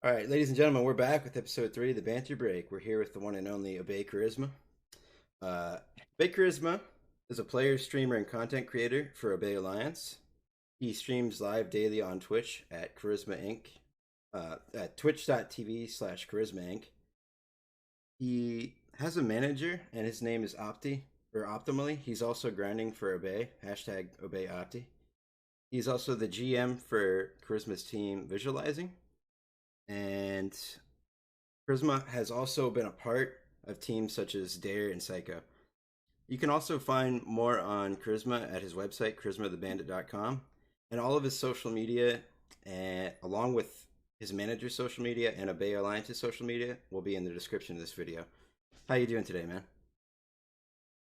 All right, ladies and gentlemen, we're back with episode 3 of the Banter Break. We're here with the one and only Obey KarizMa. Obey KarizMa is a player, streamer, and content creator for Obey Alliance. He streams live daily on Twitch at Charisma Inc. At twitch.tv/Charisma Inc. He has a manager, and his name is Optimally. He's also grinding for Obey, hashtag Obey Opti. He's also the GM for Charisma's team Visualizing. And KarizMa has also been a part of teams such as Dare and PsyQo. You can also find more on KarizMa at his website, charismathebandit.com, and all of his social media, and along with his manager's social media and Obey Alliance's social media, will be in the description of this video. How you doing today, man?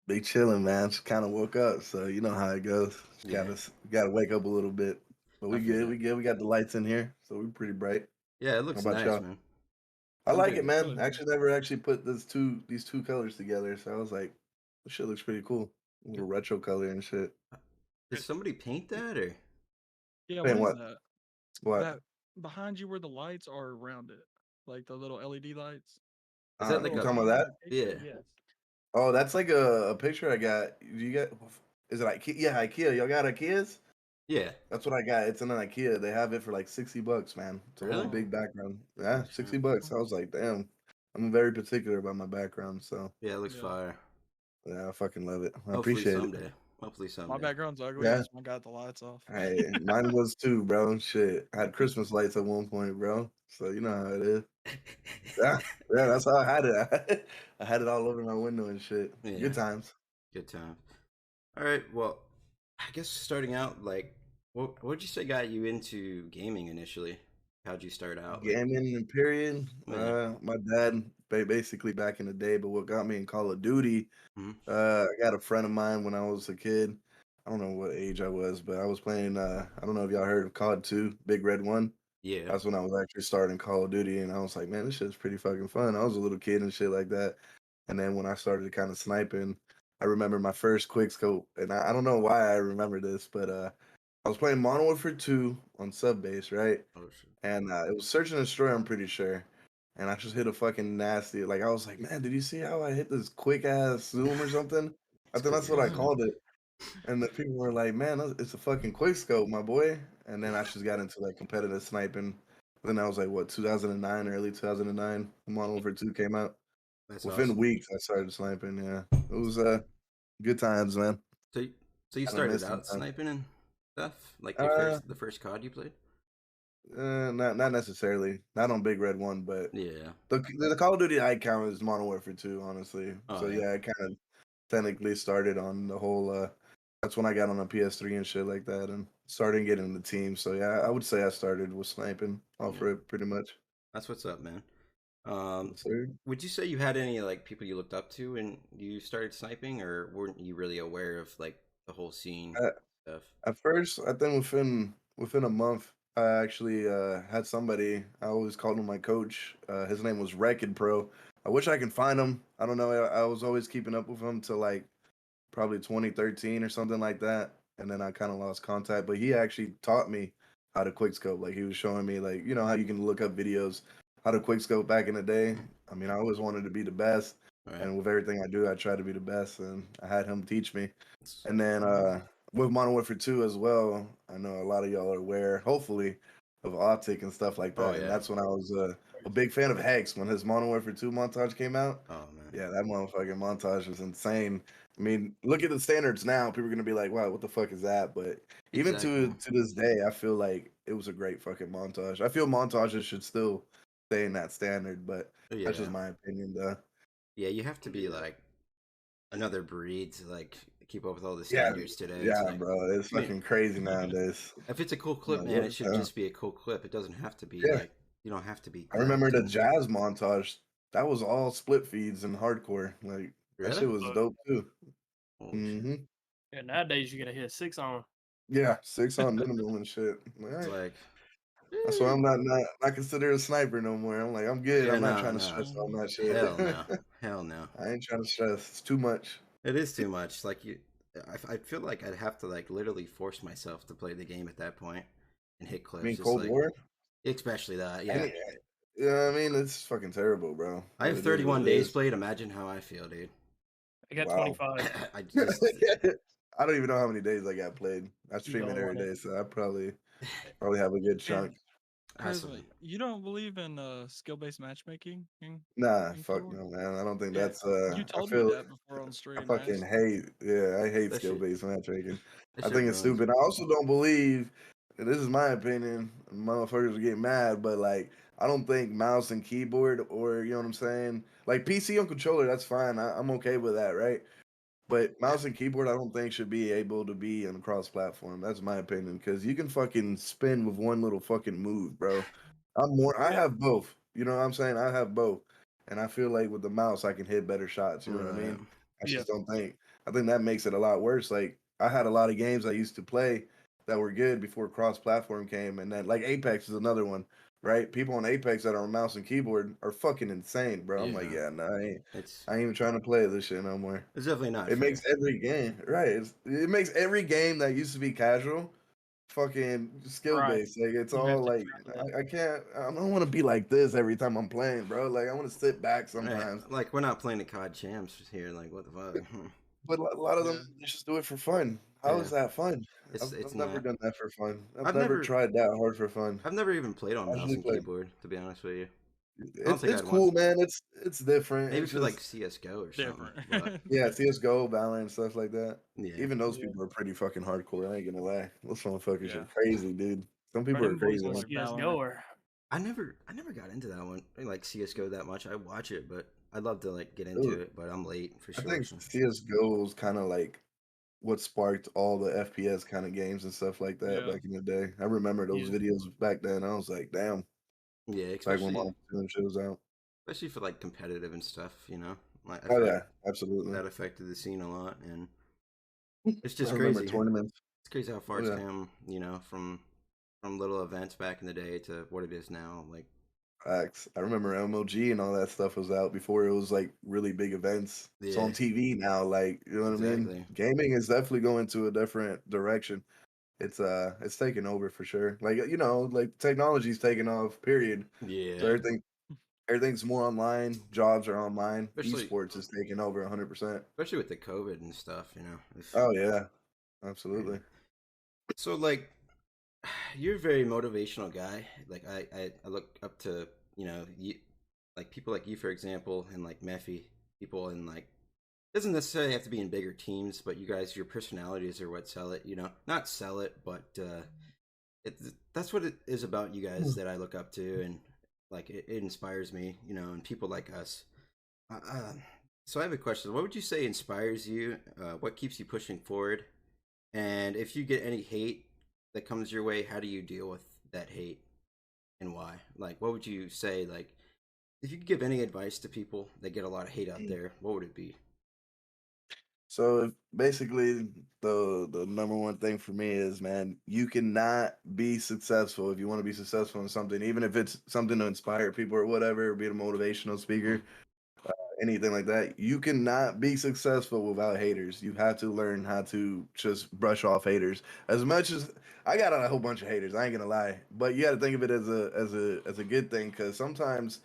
Be chilling, man. Just kind of woke up, so you know how it goes. Yeah. Gotta wake up a little bit, but I we feel good. that. We good. We got the lights in here, so we're pretty bright. Yeah, it How looks about nice, y'all? man. I I'm like it, doing. man. I actually never actually put these two colors together, so I was like, this shit looks pretty cool. A little retro color and shit. Did somebody paint that or? Yeah, what Man, is what? that? What? That behind you where the lights are around it, like the little LED lights. Is that like You Little a? talking about that? behind the Yeah. picture. Yes. Oh, that's like a picture I got. You got? Is it IKEA? Yeah, IKEA. Y'all got IKEAs? Yeah. That's what I got. It's in an IKEA. They have it for like $60, man. It's a really Really? big background. Yeah, Oh, shit. $60. I was like, damn. I'm very particular about my background, so Yeah, it looks Yeah. fire. yeah, I fucking love it. I Hopefully appreciate it. someday. Hopefully My someday. background's ugly. Yeah, That's why I got the lights off. mine was too, bro. Shit, I had Christmas lights at one point, bro. So you know how it is. Yeah, yeah, that's how I had it. I had it all over my window and shit. Yeah. Good times. Good time. All right. Well, I guess starting out, like, what would you say got you into gaming initially? How'd you start out? Like, Gaming period. yeah. My dad basically back in the day, but what got me in Call of Duty. Mhm. I got a friend of mine when I was a kid. I don't know what age I was, but I was playing. I don't know if y'all heard of COD 2, Big Red One. Yeah. That's when I was actually starting Call of Duty, and I was like, man, this shit's pretty fucking fun. I was a little kid and shit like that. And then when I started kind of sniping, I remember my first quick scope, and I don't know why I remember this, but I was playing Modern Warfare 2 on sub base, right? Oh shit. And it was Search and Destroy, I'm pretty sure. And I just hit a fucking nasty. Like I was like, man, did you see how I hit this quick ass zoom or something? I It's think quick that's what I as called it. And the people were like, man, it's a fucking quick scope, my boy. And then I just got into like competitive sniping. Then I was like, what, 2009, early 2009, Modern Warfare 2 came out. That's Within awesome. weeks, I started sniping. Yeah, it was good times, man. So, so you Kind of started missed them out times. sniping and stuff, like your Uh, the first COD you played. not necessarily. Not on Big Red One, but Yeah. the Call of Duty I count is Modern Warfare 2, honestly. Oh So yeah. yeah, I kind of technically started on the whole. That's when I got on a PS3 and shit like that, and started getting the team. So yeah, I would say I started with sniping off Yeah. rip pretty much. That's what's up, man. Yes, sir. Would you say you had any like people you looked up to when you started sniping, or weren't you really aware of like the whole scene At, stuff? at first, I think within a month, I actually had somebody. I always called him my coach. His name was Wrecked Pro. I wish I could find him. I don't know. I was always keeping up with him till like probably 2013 or something like that. And then I kind of lost contact. But he actually taught me how to quickscope. Like he was showing me, like, you know, how you can look up videos, how to quickscope back in the day. I mean, I always wanted to be the best. Right. And with everything I do, I try to be the best. And I had him teach me. It's- And then with Modern Warfare 2 as well, I know a lot of y'all are aware, hopefully, of Optic and stuff like Oh that. And yeah. that's when I was a big fan of Hex when his Modern Warfare 2 montage came out. Oh man. Yeah, that motherfucking montage was insane. I mean, look at the standards now. People are gonna be like, "Wow, what the fuck is that?" But even Exactly. to this day, I feel like it was a great fucking montage. I feel montages should still stay in that standard, but that's Yeah. just my opinion, though. Yeah. You have to be Yeah. like another breed to like keep up with all the Yeah, standards today. It's yeah, like, bro, it's I mean, fucking crazy nowadays. if it's a cool I'm clip, like, man, what it should the hell? just be a cool clip. It doesn't have to be Yeah, like you don't have to be I remember clapped the and jazz montage. That was all split feeds and hardcore. Like that really. shit was dope too. Holy shit. Hmm. Yeah, nowadays you gotta hit 6 on. Yeah, 6 on minimum and shit. All It's right. like, That's why eh, I'm not considered a sniper no more. I'm like, I'm good. yeah, I'm not no, trying to no, stress on that hell shit. no, hell no. I ain't trying to stress. It's too much. It is too much. Like you, I feel like I'd have to like literally force myself to play the game at that point and hit I clips. mean, Just Cold like, War. especially that, yeah, Any Yeah, I mean, it's fucking terrible, bro. I have It is what 31 it days is. played. Imagine how I feel, dude. I got Wow. 25. I just I don't even know how many days I got played. I You stream it don't every want it. day, so I probably have a good chunk. Charisma, awesome. you don't believe in skill-based matchmaking Nah, in fuck keyboard? no, man. I don't think Yeah, that's you I told me feel that before on I stream. I fucking asked you. hate I hate That skill shit based matchmaking. that I shit think it's ruins stupid. it. I also don't believe, and this is my opinion, motherfuckers will get mad, but like I don't think mouse and keyboard or you know what I'm saying? Like PC on controller, that's fine. I'm okay with that, right? But Yeah. mouse and keyboard, I don't think should be able to be on cross-platform. That's my opinion because you can fucking spin with one little fucking move, bro. I Yeah. have both. You know what I'm saying? I have both, and I feel like with the mouse, I can hit better shots. You know what I Right. mean? I Yeah. just don't think. I think that makes it a lot worse. Like I had a lot of games I used to play that were good before cross-platform came, and then like Apex is another one, right? People on Apex that are on mouse and keyboard are fucking insane, bro. I'm like, Yeah. yeah, no, It's I ain't even trying to play this shit no more. it's definitely not It makes fair. every game right. It makes every game that used to be casual fucking skill Right. based. Like it's You have all to like grind it. I can't. I don't want to be like this every time I'm playing, bro. Like I want to sit back Right. sometimes. Like we're not playing the COD champs here. Like what the fuck? But a lot of Yeah. them they just do it for fun. How Yeah. is that fun? It's I've never not. done that for fun. I've I've never never tried that hard for fun. I've never even played on I mouse usually and play. keyboard. To be honest with you, I don't think It's I'd want. cool, man. It's different. Maybe It's for like just CS:GO or something. Different. But yeah, CS:GO, Valorant, stuff like that. yeah, Even those Yeah. people are pretty fucking hardcore. I ain't gonna lie. Those motherfuckers are Yeah. crazy, dude. Some people are Them boys crazy. on I like Valorant. CSGO are. I never got into that one. I like CS:GO that much. I watch it, but I'd love to like get into Dude, it. But I'm late for I sure. think So CS:GO was kind of like what sparked all the FPS kind of games and stuff like that Yeah. back in the day. I remember those Yeah. videos back then. I was like, damn, yeah, back when especially Modern Warfare shit was out. especially for like competitive and stuff. Like I Oh feel like yeah, absolutely. that affected the scene a lot, and it's I just remember crazy. tournaments. It's crazy how far Oh it's yeah, come. From little events back in the day to what it is now. Like facts. I remember MLG and all that stuff was out before it was like really big events. It's yeah, on TV now, like you know what I mean? exactly. Gaming is definitely going to a different direction. It's taking over for sure. Like like technology's taking off, period. So Yeah. everything's more online, jobs are online, Especially esports is taking over 100%. especially with the COVID and stuff. It's Oh yeah, crazy. absolutely. So like you're a very motivational guy. Like I look up to you, like people like you for example, and like Mephi, people in like doesn't necessarily have to be in bigger teams, but you guys, your personalities are what sell it. Not sell it, but that's what it is about you guys that I look up to, and like it inspires me. And people like us. Uh, uh, so I have a question. What would you say inspires you? What keeps you pushing forward? And if you get any hate that comes your way, how do you deal with that hate and why? Like, what would you say? Like, if you could give any advice to people that get a lot of hate out there, what would it be? So basically, the number one thing for me is, man, you cannot be successful if you want to be successful in something, even if it's something to inspire people or whatever, or be a motivational Mm, speaker, anything like that. You cannot be successful without haters. You have to learn how to just brush off haters. As much as I got a whole bunch of haters, I ain't gonna lie, but you got to think of it as a good thing because sometimes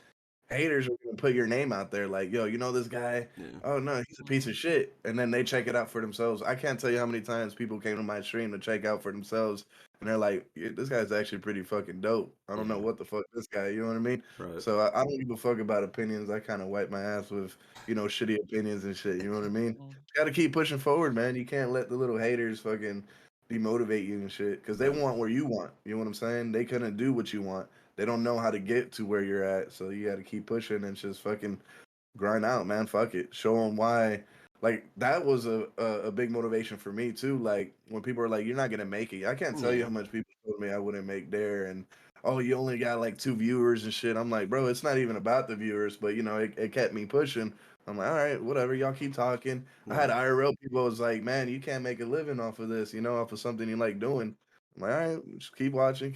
haters are gonna put your name out there like, yo, you know this guy? yeah, Oh no, he's a piece Mhm. of shit. And then they check it out for themselves. I can't tell you how many times people came to my stream to check out for themselves and they're like, "Yeah, this guy's actually pretty fucking dope. I don't know yeah, what the fuck this guy, you know what I mean? right, So I don't give a fuck about opinions. I kind of wipe my ass with, shitty opinions and shit. You know what I mean? Mhm. Got to keep pushing forward, man. You can't let the little haters fucking demotivate you and shit because they right, want where you want. You know what I'm saying? They couldn't do what you want. They don't know how to get to where you're at. So you got to keep pushing and just fucking grind out, man. Fuck it. Show them why. Like that was a big motivation for me too. Like when people are like, "You're not gonna make it," I can't tell you yeah, how much people told me I wouldn't make there, and oh, you only got like 2 viewers and shit. I'm like, bro, it's not even about the viewers, but it kept me pushing. I'm like, all right, whatever. Y'all keep talking. I had right, IRL people was like, man, you can't make a living off of this, off of something you like doing. I'm like, all right, just keep watching,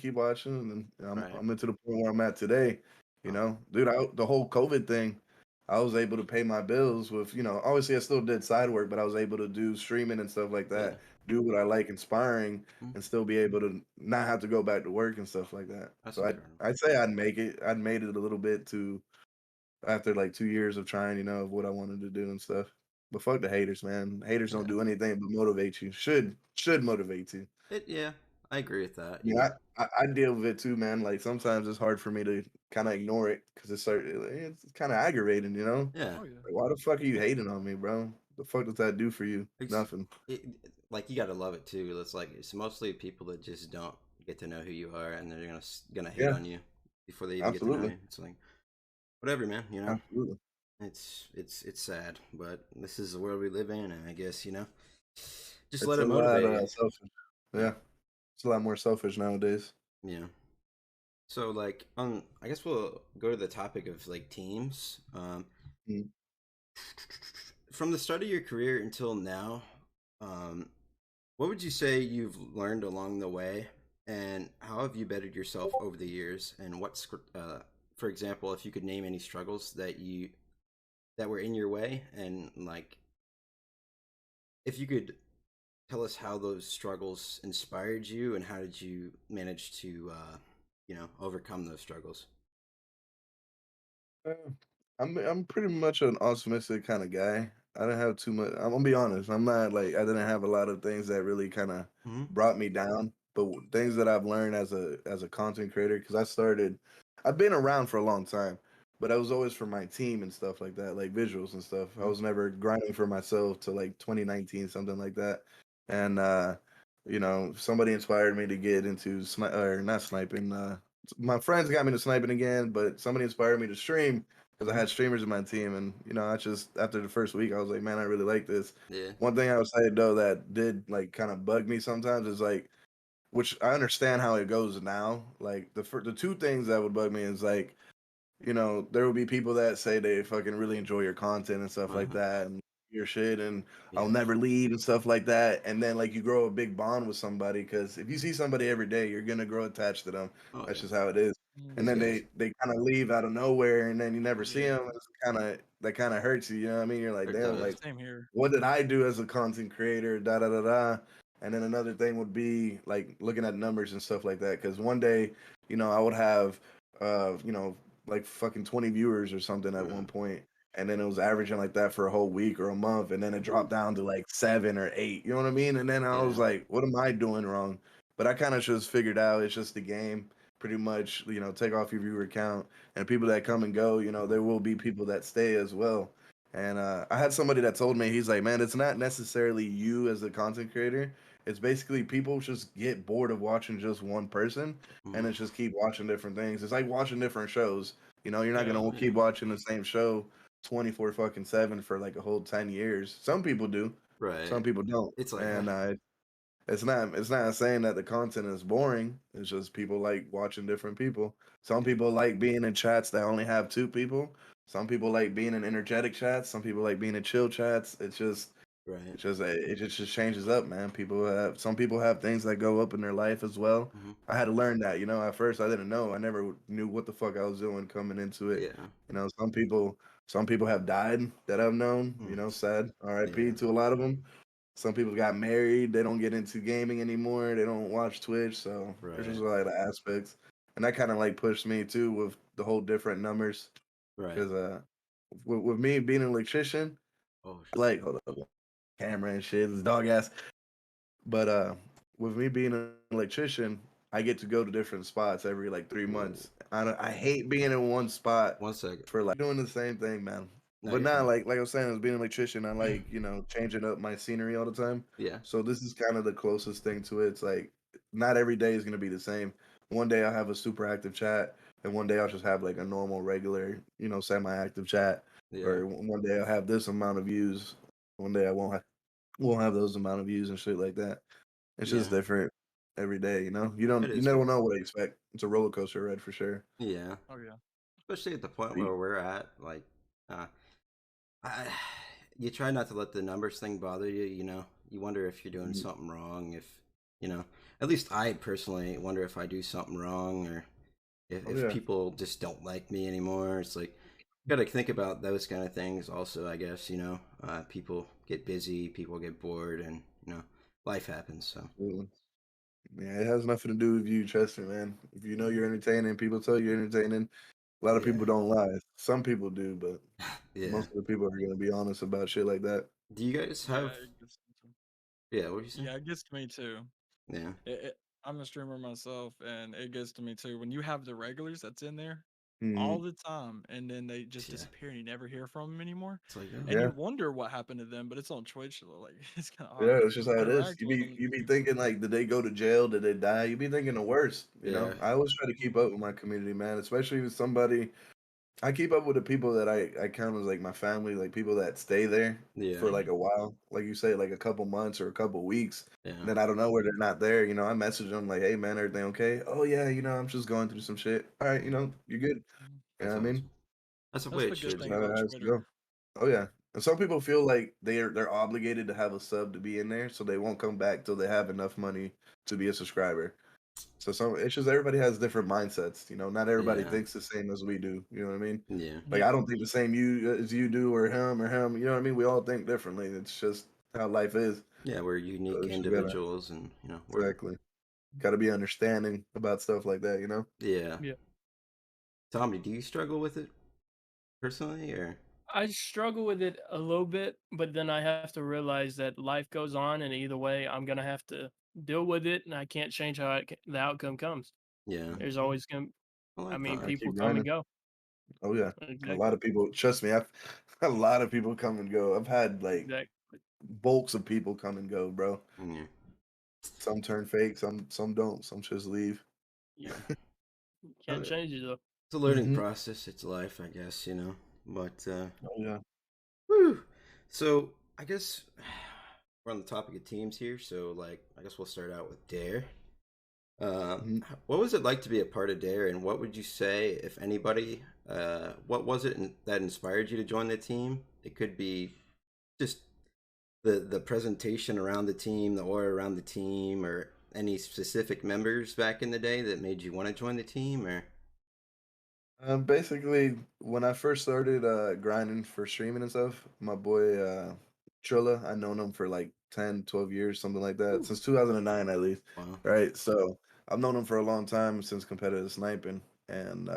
and right. I'm into the point where I'm at today. Oh, Dude, the whole COVID thing. I was able to pay my bills with, obviously I still did side work, but I was able to do streaming and stuff like Yeah. that, do what I like, inspiring, Mhm. and still be able to not have to go back to work and stuff like that. That's So incredible. I'd say I'd make it. I'd made it a little bit to after like 2 years of trying, of what I wanted to do and stuff. But fuck the haters, man. Haters don't Yeah. do anything but motivate you. Should motivate you. Yeah, I agree with that. I mean, I deal with it too, man. Like sometimes it's hard for me to kind of ignore it because it's kind of aggravating, Yeah. Oh yeah. Like, why the fuck are you hating on me, bro? The fuck does that do for you? It's Nothing. like you gotta love it too. It's mostly people that just don't get to know who you are, and they're gonna hate Yeah, on you before they even get to know absolutely, you. It's like whatever, man. absolutely. It's sad, but this is the world we live in, and I guess just let It's it a lot motivate you. selfish. Yeah, Yeah, it's a lot more selfish nowadays. yeah. So like, I guess we'll go to the topic of like teams. Mm. From the start of your career until now, um, what would you say you've learned along the way, and how have you bettered yourself over the years? And for example, if you could name any struggles that were in your way, and like if you could tell us how those struggles inspired you, and how did you manage to, overcome those struggles? Uh, I'm pretty much an optimistic kind of guy. I didn't have too much. I'm gonna be honest. I'm not like I didn't have a lot of things that really kind of Mm-hmm. brought me down. But things that I've learned as a content creator, because I've been around for a long time, but I was always for my team and stuff like that, like visuals and stuff. I Mm-hmm. was never grinding for myself to like 2019, something like that. And somebody inspired me to get into or not sniping. My friends got me to sniping again, but somebody inspired me to stream because I Mm-hmm. had streamers in my team, and I just after the first week, I was like, man, I really like this. Yeah. One thing I would say though that did like kind of bug me sometimes is like, which I understand how it goes now. Like the two things that would bug me is like, there will be people that say they fucking really enjoy your content and stuff like Uh-huh. that and your shit and I'll Yeah. never leave and stuff like that. And then like you grow a big bond with somebody because if you see somebody every day, you're gonna grow attached to them. Oh That's yeah. just how it is. And These then Hmm. guys. they kind of leave out of nowhere and then you never see Yeah. them. It's that kind of hurts you. You know what I mean? You're like, It damn, Yeah. does. like Same here. what did I do as a content creator? Da da da da. And then another thing would be like looking at numbers and stuff like that. Because one day, I would have, like fucking 20 viewers or something at Uh-huh. one point, and then it was averaging like that for a whole week or a month, and then it dropped down to like 7 or 8. You know what I mean? And then I was Yeah. like, what am I doing wrong? But I kind of just figured out it's just the game. Pretty much, take off your viewer count, and people that come and go, Uh-huh. there will be people that stay as well. And I had somebody that told me, he's like, man, it's not necessarily you as a content creator. It's basically people just get bored of watching just one person and Mm-hmm. it's just keep watching different things. It's like watching different shows. You're not Yeah. gonna keep Yeah. watching the same show 24 fucking 7 for like a whole 10 years. Some people do, some Right. people don't. It's like And it's not saying that the content is boring. It's just people like watching different people. Some yeah. people like being in chats that only have two people. Some people like being in energetic chats. Some people like being in chill chats. Right. It just changes up, man. Some people have things that go up in their life as well. Mm-hmm. I had to learn that, at first I didn't know. I never knew what the fuck I was doing coming into it. Yeah. Some people have died that I've known, Mm. sad. RIP Yeah. to a lot of them. Some people got married, they don't get into gaming anymore, they don't watch Twitch, so there's just Right. a lot of aspects. And that kind of like pushed me too with the whole different numbers Right. because with me being an electrician, Oh. like hold up, camera and shit, this dog ass. But with me being an electrician, I get to go to different spots every like 3 months. I hate being in one spot 1 second. for like doing the same thing, man. No, But you're not fine. like I was saying, as being an electrician, I like changing up my scenery all the time. Yeah. So this is kind of the closest thing to it. It's like not every day is gonna be the same. One day I'll have a super active chat, and one day I'll just have like a normal, regular, semi-active chat. Yeah. Or one day I'll have this amount of views. One day I won't have those amount of views and shit like that. It's just Yeah. different every day, It You is never fun. know what to expect. It's a roller coaster ride for sure. Yeah. Oh yeah. Especially at the point Y- where we're at, like, uh, I, you try not to let the numbers thing bother you. You wonder if you're doing y- something wrong. If you know, at least I personally wonder if I do something wrong, or if, Oh if yeah. people just don't like me anymore. It's like got to think about those kind of things also, I guess. People get busy, people get bored, and life happens. So Absolutely. Yeah, it has nothing to do with you, trust me, man. If you know you're entertaining, people tell you you're entertaining. A lot of yeah, people don't lie. Some people do, but yeah. most of the people are gonna be honest about shit like that. Do you guys Yeah, have? it gets me too. Yeah, what were you saying? Yeah, it gets to me too. Yeah, I'm a streamer myself, and it gets to me too. When you have the regulars that's in there all Mhm. the time, and then they just yeah. disappear, and you never hear from them anymore, It's like, oh, and Yeah, you wonder what happened to them. But it's on Twitch, so like it's kind of yeah, hard that's just how to it is. interact with them. You be thinking like, did they go to jail? Did they die? You be thinking the worst. yeah, I always try to keep up with my community, man. Especially with somebody. I keep up with the people that I count as like my family, like people that stay there yeah, for like a while, like you say, like a couple months or a couple weeks. And yeah. then I don't know where they're not there. I message them like, "Hey man, everything okay? Oh yeah, I'm just going through some shit. All right, you're good. Mhm. You know That's what I mean? awesome. That's the That's way the it good should That's thing be. how it about has to Twitter. go. Oh yeah. And some people feel like they're obligated to have a sub to be in there, so they won't come back till they have enough money to be a subscriber. So it's just everybody has different mindsets. Not everybody Yeah, thinks the same as we do. You know what I mean? yeah, Like Yeah. I don't think the same you as you do or him. You know what I mean? We all think differently. It's just how life is. yeah. We're So unique it's just gotta individuals, and we're exactly gotta be understanding about stuff like that. yeah. Yeah. Tommy, do you struggle with it personally, or I struggle with it a little bit, but then I have to realize that life goes on, and either way, I'm gonna have to deal with it, and I can't change how the outcome comes. yeah? There's always gonna, I I like mean, Gotta that. keep people come and grinding. go. Oh yeah, a Exactly. lot of people. Trust me, I've a lot of people come and go. I've had like Exactly. bulks of people come and go, bro. Yeah, Some turn fake, some don't. Some just leave. Yep. You Uh, can't change it though. it's a learning Hmm. process. It's life, I guess. But Oh yeah. whew. So I guess we're on the topic of teams here. So like, I guess we'll start out with Dare. Mhm. What was it like to be a part of Dare, and what would you say, if anybody, what was it that inspired you to join the team? It could be just the presentation around the team, the aura around the team, or any specific members back in the day that made you want to join the team, or Basically, when I first started grinding for streaming and stuff, my boy Trilla, I known him for like 10, 12 years, something like that, Ooh, since 2009 at least. wow, Right. So I've known him for a long time since competitive sniping. And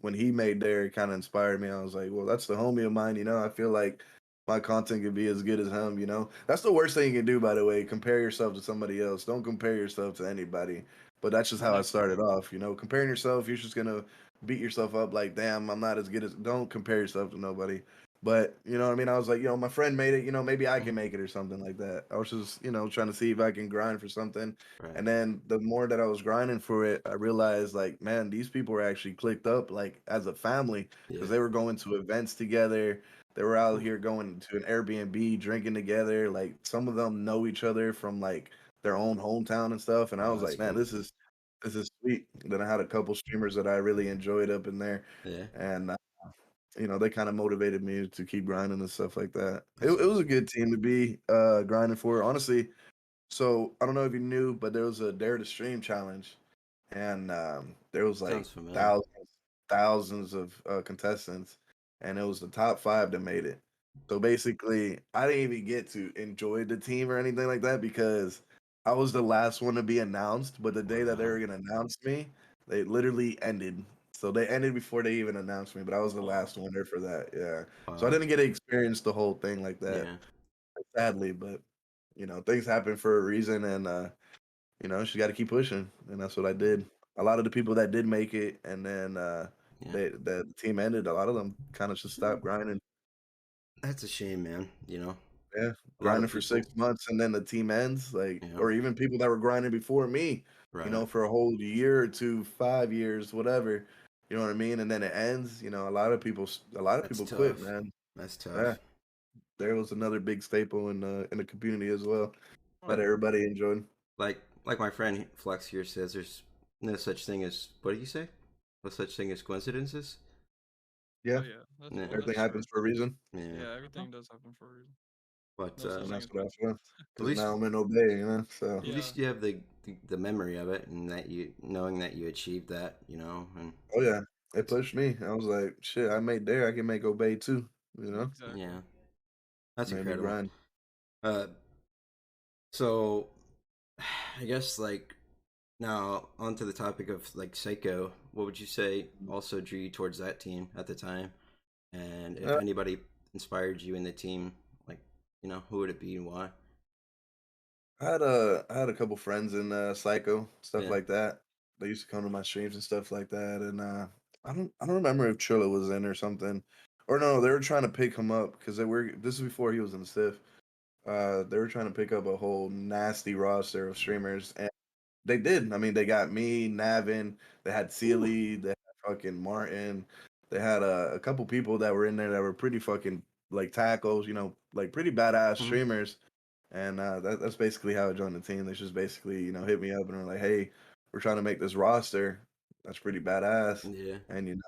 when he made Dare, it kind of inspired me. I was like, well, that's the homie of mine. I feel like my content could be as good as him. That's the worst thing you can do, by the way. Compare yourself to somebody else. Don't compare yourself to anybody. But that's just how I Exactly. started off. Comparing yourself, you're just going to beat yourself up like, damn, I'm not as good as. Don't compare yourself to nobody. But you know what I mean? I was like, my friend made it, maybe I mm, can make it or something like that. I was just, trying to see if I can grind for something. right, And then the more that I was grinding for it, I realized like, man, these people were actually clicked up like as a family because yeah, they were going to events together. They were out ooh, here going to an Airbnb, drinking together. Like some of them know each other from like their own hometown and stuff. And I wow, was that's like, man, cool, this is sweet. Then I had a couple streamers that I really enjoyed up in there, yeah, and they kind of motivated me to keep grinding and stuff like that. It, that's it was a awesome. good team to be grinding for, honestly. So I don't know if you knew, but there was a Dare to Stream challenge, and there was like Sounds familiar. thousands of contestants, and it was the top five that made it. So basically, I didn't even get to enjoy the team or anything like that because I was the last one to be announced. But the day that they Wow, were gonna announce me, they literally ended. So they ended before they even announced me, but I was the wow, last one there for that. Yeah. So I wow, didn't get to experience the whole thing like that, yeah, sadly. But things happen for a reason, and she got to keep pushing, and that's what I did. A lot of the people that did make it, and then yeah. the team ended. A lot of them kind of just stopped grinding. That's a shame, man. Yeah, A lot of grinding for people, 6 months, and then the team ends. Like, you know, or even people that were grinding before me, right. for a whole year or two, 5 years, whatever. You know what I mean? And then it ends. That's A lot of people quit, tough. man. That's Yeah, tough. there was another big staple in the community as well Oh that yeah. everybody enjoyed. Like my friend Flex here says, there's no such thing as, what do you say? No such thing as coincidences. Yeah, Oh yeah. Yeah, everything That's true. happens for a reason, yeah. Yeah, everything does happen for a reason. But No such and thing that's as what I coincidence. feel. at Because least now I'm in Obey, so. at Yeah. least you have the memory of it, and that you knowing that you achieved that, and Oh yeah, It pushed me. I was like, shit, I made there, I can make Obey too. You know, Exactly. Yeah, that's made me incredible. grind. Uh, so I guess like now onto the topic of like PsyQo. What would you say also drew you towards that team at the time? And if Uh, anybody inspired you in the team, like who would it be and why? I had a couple friends in Psycho, stuff Yeah. like that. They used to come to my streams and stuff like that. And I don't remember if Trilla was in or something. Or no, they were trying to pick him up because they were this is before he was in the stiff. They were trying to pick up a whole nasty roster of streamers, and they did. I mean, they got me, Navin, they had Ooh. Sealy, they had fucking Martin, they had a couple people that were in there that were pretty fucking like tackles, like pretty badass Mhm. streamers. And that's basically how I joined the team. They just basically, hit me up and were like, "Hey, we're trying to make this roster. That's pretty badass." Yeah, And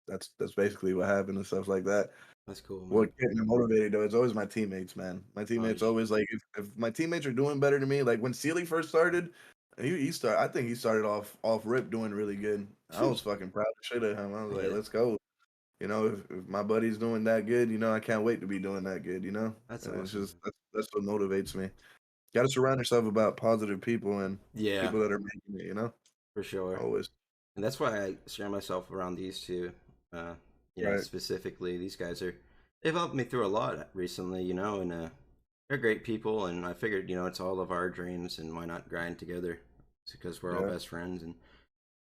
that's basically what happened and stuff like that. that's cool, man. What kept me motivated though, it's always my teammates, man. My Oh, teammates always like if my teammates are doing better than me, like when Sealy first started, I think he started off rip doing really good. I was fucking proud of shit of him. I was like, yeah, let's go. If my buddy's doing that good, I can't wait to be doing that good, that's And it's awesome, just man. that's what motivates me. Got to surround yourself about positive people and Yeah, people that are making it. for sure. Always. And that's why I surround myself around these two. Uh, Right. specifically, these guys they've helped me through a lot recently, and they're great people. And I figured, it's all of our dreams, and why not grind together? It's because we're all Yeah, best friends, and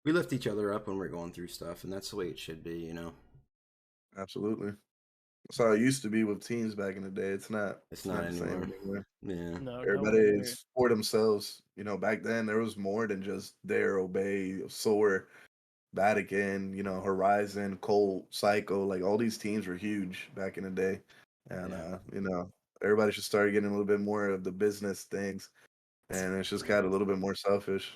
we lift each other up when we're going through stuff, and that's the way it should be. absolutely. That's how it used to be with teams back in the day. It's It's not not the same anymore. anymore. Yeah, No, nowhere near it. Everybody's for themselves. Back then there was more than just Dare, Obey, Soar, Vatican, Horizon, Colt, Psycho. Like all these teams were huge back in the day. And yeah, everybody should start getting a little bit more of the business things. And it's just got a little bit more selfish.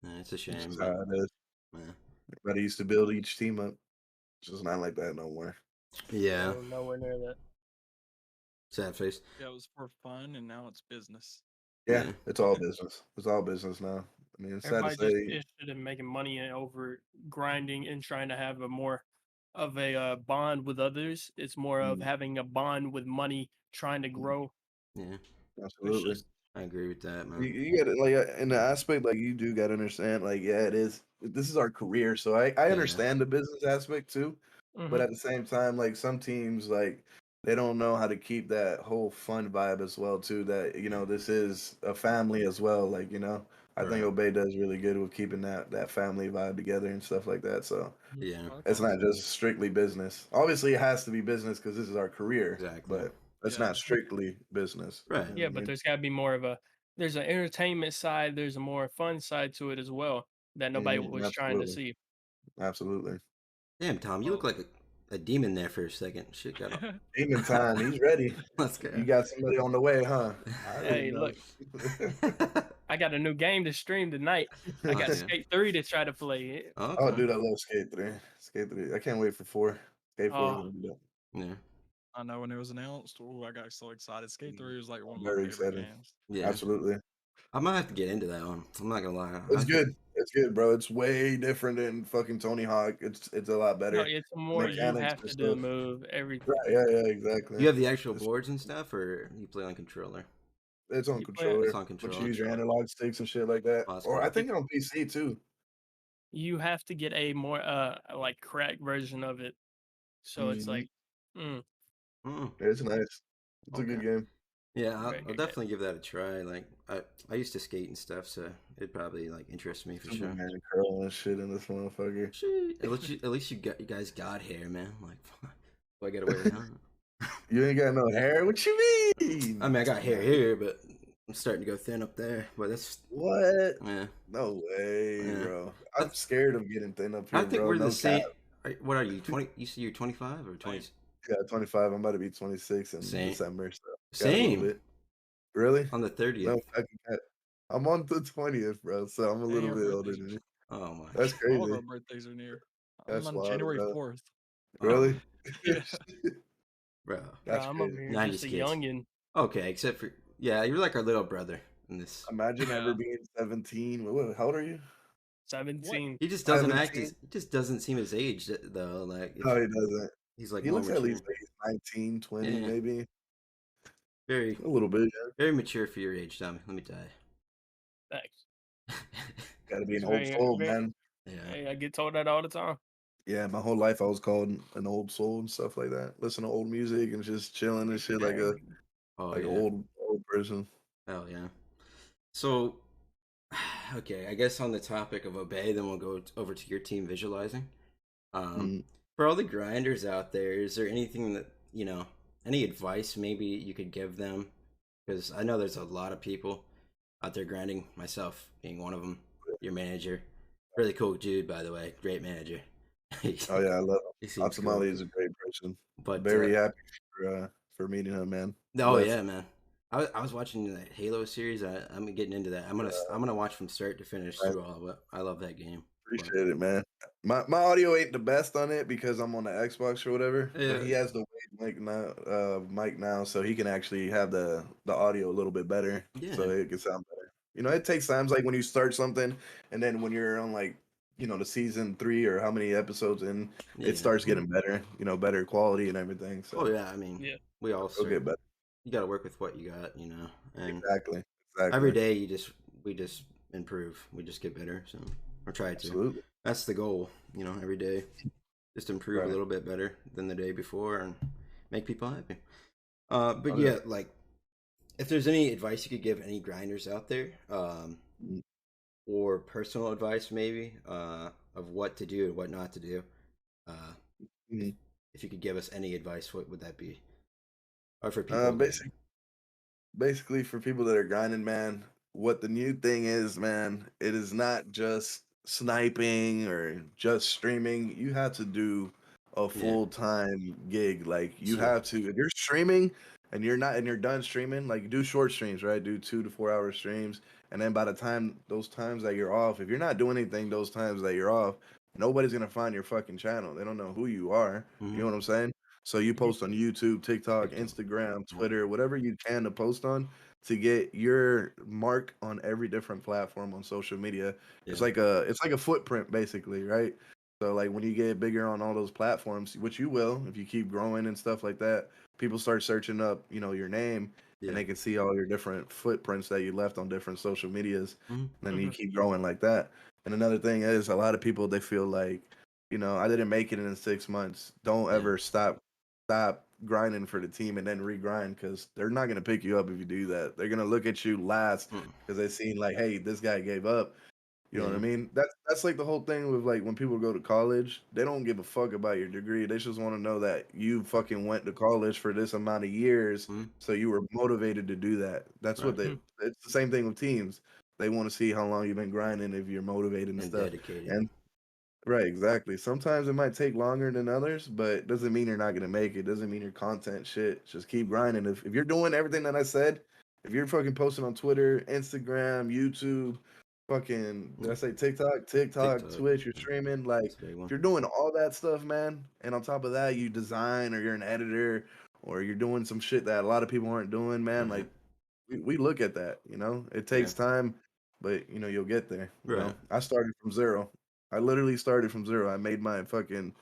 yeah, it's a It's shame, just but how it is. yeah, Everybody used to build each team up. It's just not like that no more. yeah. No, nowhere near that. Sad face. Yeah, it was for fun, and now it's business. Yeah, Yeah, it's all business. It's all business now. I mean, it's sad to Everybody just say. interested in making money and over grinding and trying to have a more of a bond with others. It's more of Mm, having a bond with money, trying to mm, grow. yeah. It's absolutely. just I agree with that, You, man. you got to like in the aspect like you do got to understand like yeah it is this is our career so I Yeah, understand the business aspect too, but hmm at the same time like some teams like they don't know how to keep that whole fun vibe as well too that this is a family as well like I think right. Obey does really good with keeping that family vibe together and stuff like that so Yeah, That's it's not awesome. just strictly business. Obviously it has to be business because this is our career, exactly. but it's Yeah. not strictly business, Right. you know yeah, what I but mean? there's got to be more of a there's an entertainment side, there's a more fun side to it as well that nobody was trying to Absolutely. see. Absolutely. Damn, Tom, you look Well, like a demon there for a second. Shit got up. Demon time. He's ready. Let's go. You got somebody on the way, huh? I already Hey, know. look, I got a new game to stream tonight. I got Okay. Skate 3 to try to play. Oh, Okay. dude, I love Skate 3. Skate 3. I can't wait for 4. Skate 4 is Oh, gonna be dope. Yeah. I know when it was announced, ooh, I got so excited. Skate 3 was like one I'm of my very favorite excited. games. Yeah. Absolutely. I might have to get into that one. I'm not gonna lie. It's good. It's good, bro. It's way different than fucking Tony Hawk. It's a lot no, better. it's The more you mechanics have and to do the stuff. move, Right, everything. yeah, yeah, You exactly. have the actual It's boards and stuff, or you play on controller? it's on You play It's controller, on but you controller. use your controller. analog sticks and shit like that. Oh, that's Or I cool. It, think on PC too. you have to get a more like cracked version of it. So it's Hmm like, mm, Mm, It's nice. It's a okay. good game. Yeah, very I'll good game. definitely give that a try. Like I used to skate and stuff, so it'd probably like interest me for sure. Superman curl and shit in this motherfucker. Shit. At least you guys got hair, man. Like, do I get away with that? You ain't got no hair? What you I mean? mean, I got hair Man, here, but I'm starting to go thin up there. But that's what? yeah, No way, yeah. bro. I, I'm scared of getting thin up I here, think bro. we're the No cap. same. What are you? 20? You see, you're 25 or 20? Same. Yeah, 25. I'm about to be 26 in Same. December, so got a little Same. bit. Really? On the No 30th. fucking cap. I'm on the 20th, bro, so I'm a Dang, little our bit older birthdays than are you. Oh my That's all of crazy. our birthdays are near. I'm That's on wild, January bro. 4th. Oh, Really? Yeah. bro. Bro, That's I'm over crazy. here just 90s a kids. youngin. Okay, except for yeah, you're like our little brother in this. Imagine ever Yeah. being 17. How old are you? 17. He just doesn't act 17? as. He just doesn't seem his age though. Like No, he doesn't. he's like He more looks at mature. least like he's 19, 20, Yeah, maybe. very A little bit, yeah. very mature for your age, Tommy. Let me tell Thanks. you. Gotta be It's an old soul, very. man. Yeah. Hey, I get told that all the time. Yeah, my whole life I was called an old soul and stuff like that. Listen to old music and just chilling and shit Dang. Oh like an yeah. old person. Oh yeah. So, okay, I guess on the topic of obey, then we'll go over to your team visualizing. Um, Mm. for all the grinders out there, is there anything that any advice maybe you could give them? Because I know there's a lot of people out there grinding. Myself being one of them. Your manager, really cool dude, by the way, great manager. Oh yeah, I love He him. seems cool. Atamali is a great person. But Very happy for meeting him, man. oh Blessed. yeah, man. I was watching the Halo series. I'm getting into that. I'm gonna watch from start to finish I through all of it. I love that game. But appreciate it, man. My audio ain't the best on it because I'm on the Xbox or whatever, but yeah, he has the mic now, so he can actually have the audio a little bit better, yeah, so it can sound better. You know, it takes times like when you start something, and then when you're on like the season 3 or how many episodes in, it yeah. starts getting better. Better quality and everything. Oh So yeah. I mean, Yeah. we all it'll start. get better. You got to work with what you got, and Exactly. every Exactly. day we just improve. We just get better. So or try to. Absolutely. That's the goal. Every day, just improve a Right. little bit better than the day before and make people happy. But Oh yeah. yeah, like if there's any advice you could give any grinders out there, Mm, or personal advice maybe, of what to do and what not to do, uh, if mm. if you could give us any advice, what would that be? Or for Uh, people that, basic, Basically for people that are grinding, man, what the new thing is, man, it is not just sniping or just streaming. You have to do a yeah, full-time gig. Like you yeah, have to, if you're streaming and you're done streaming, like do short streams, right? Do 2 to 4 hour streams. And then by the time those times that you're off, if you're not doing anything those times that you're off, nobody's gonna find your fucking channel. They don't know who you are. You mm-hmm. know what I'm saying? So you Mhm. post on YouTube, TikTok, TikTok, Instagram, yeah, Twitter, whatever you can to post on to get your mark on every different platform on social media. yeah, It's like a footprint basically, right? So like when you get bigger on all those platforms, which you will if you keep growing and stuff like that, people start searching up, your name and yeah, they can see all your different footprints that you left on different social medias. mm-hmm. And then you Mhm. keep growing like that. And another thing is a lot of people they feel like, I didn't make it in 6 months. Don't Yeah, ever stop grinding for the team and then regrind because they're not gonna pick you up if you do that. They're gonna look at you last mm, because they seen like, hey, this guy gave up. You know what I yeah, mean? That's like the whole thing with like when people go to college, they don't give a fuck about your degree. They just want to know that you fucking went to college for this amount of years, mm-hmm. so you were motivated to do that. That's what Right, they. Mhm. It's the same thing with teams. They want to see how long you've been grinding, if you're motivated and and stuff. dedicated. And right, exactly. Sometimes it might take longer than others, but it doesn't mean you're not gonna make it. Doesn't mean your content shit. Just keep grinding. If you're doing everything that I said, if you're fucking posting on Twitter, Instagram, YouTube, fucking did I Mm, say TikTok, TikTok, Twitch, you're yeah, streaming, like that's a big if one. you're doing all that stuff, man, and on top of that you design or you're an editor or you're doing some shit that a lot of people aren't doing, man, Right, like we look at that, It yeah, takes time, but you'll get there. right, I started from zero. I literally started from zero. I made my fucking,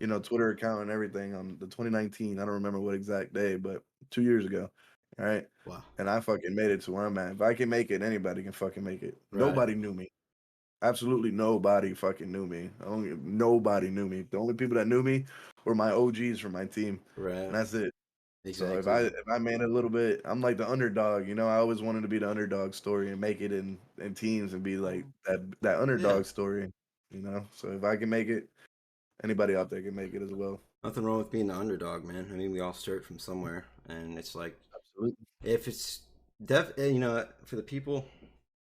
yeah, Twitter account and everything on the 2019. I don't remember what exact day, but 2 years ago. All right. wow, And I fucking made it to where I'm at. If I can make it, anybody can fucking make it. right, Nobody knew me. Absolutely nobody fucking knew me. Nobody knew me. The only people that knew me were my OGs from my team. right, And that's it. So if exactly. I made it a little bit, I'm like the underdog. I always wanted to be the underdog story and make it in teams and be like that Yeah, underdog story. So if I can make it, anybody out there can make it as well. nothing wrong with being the underdog, man. I mean, we all start from somewhere, and it's like Absolutely. if it's for the people,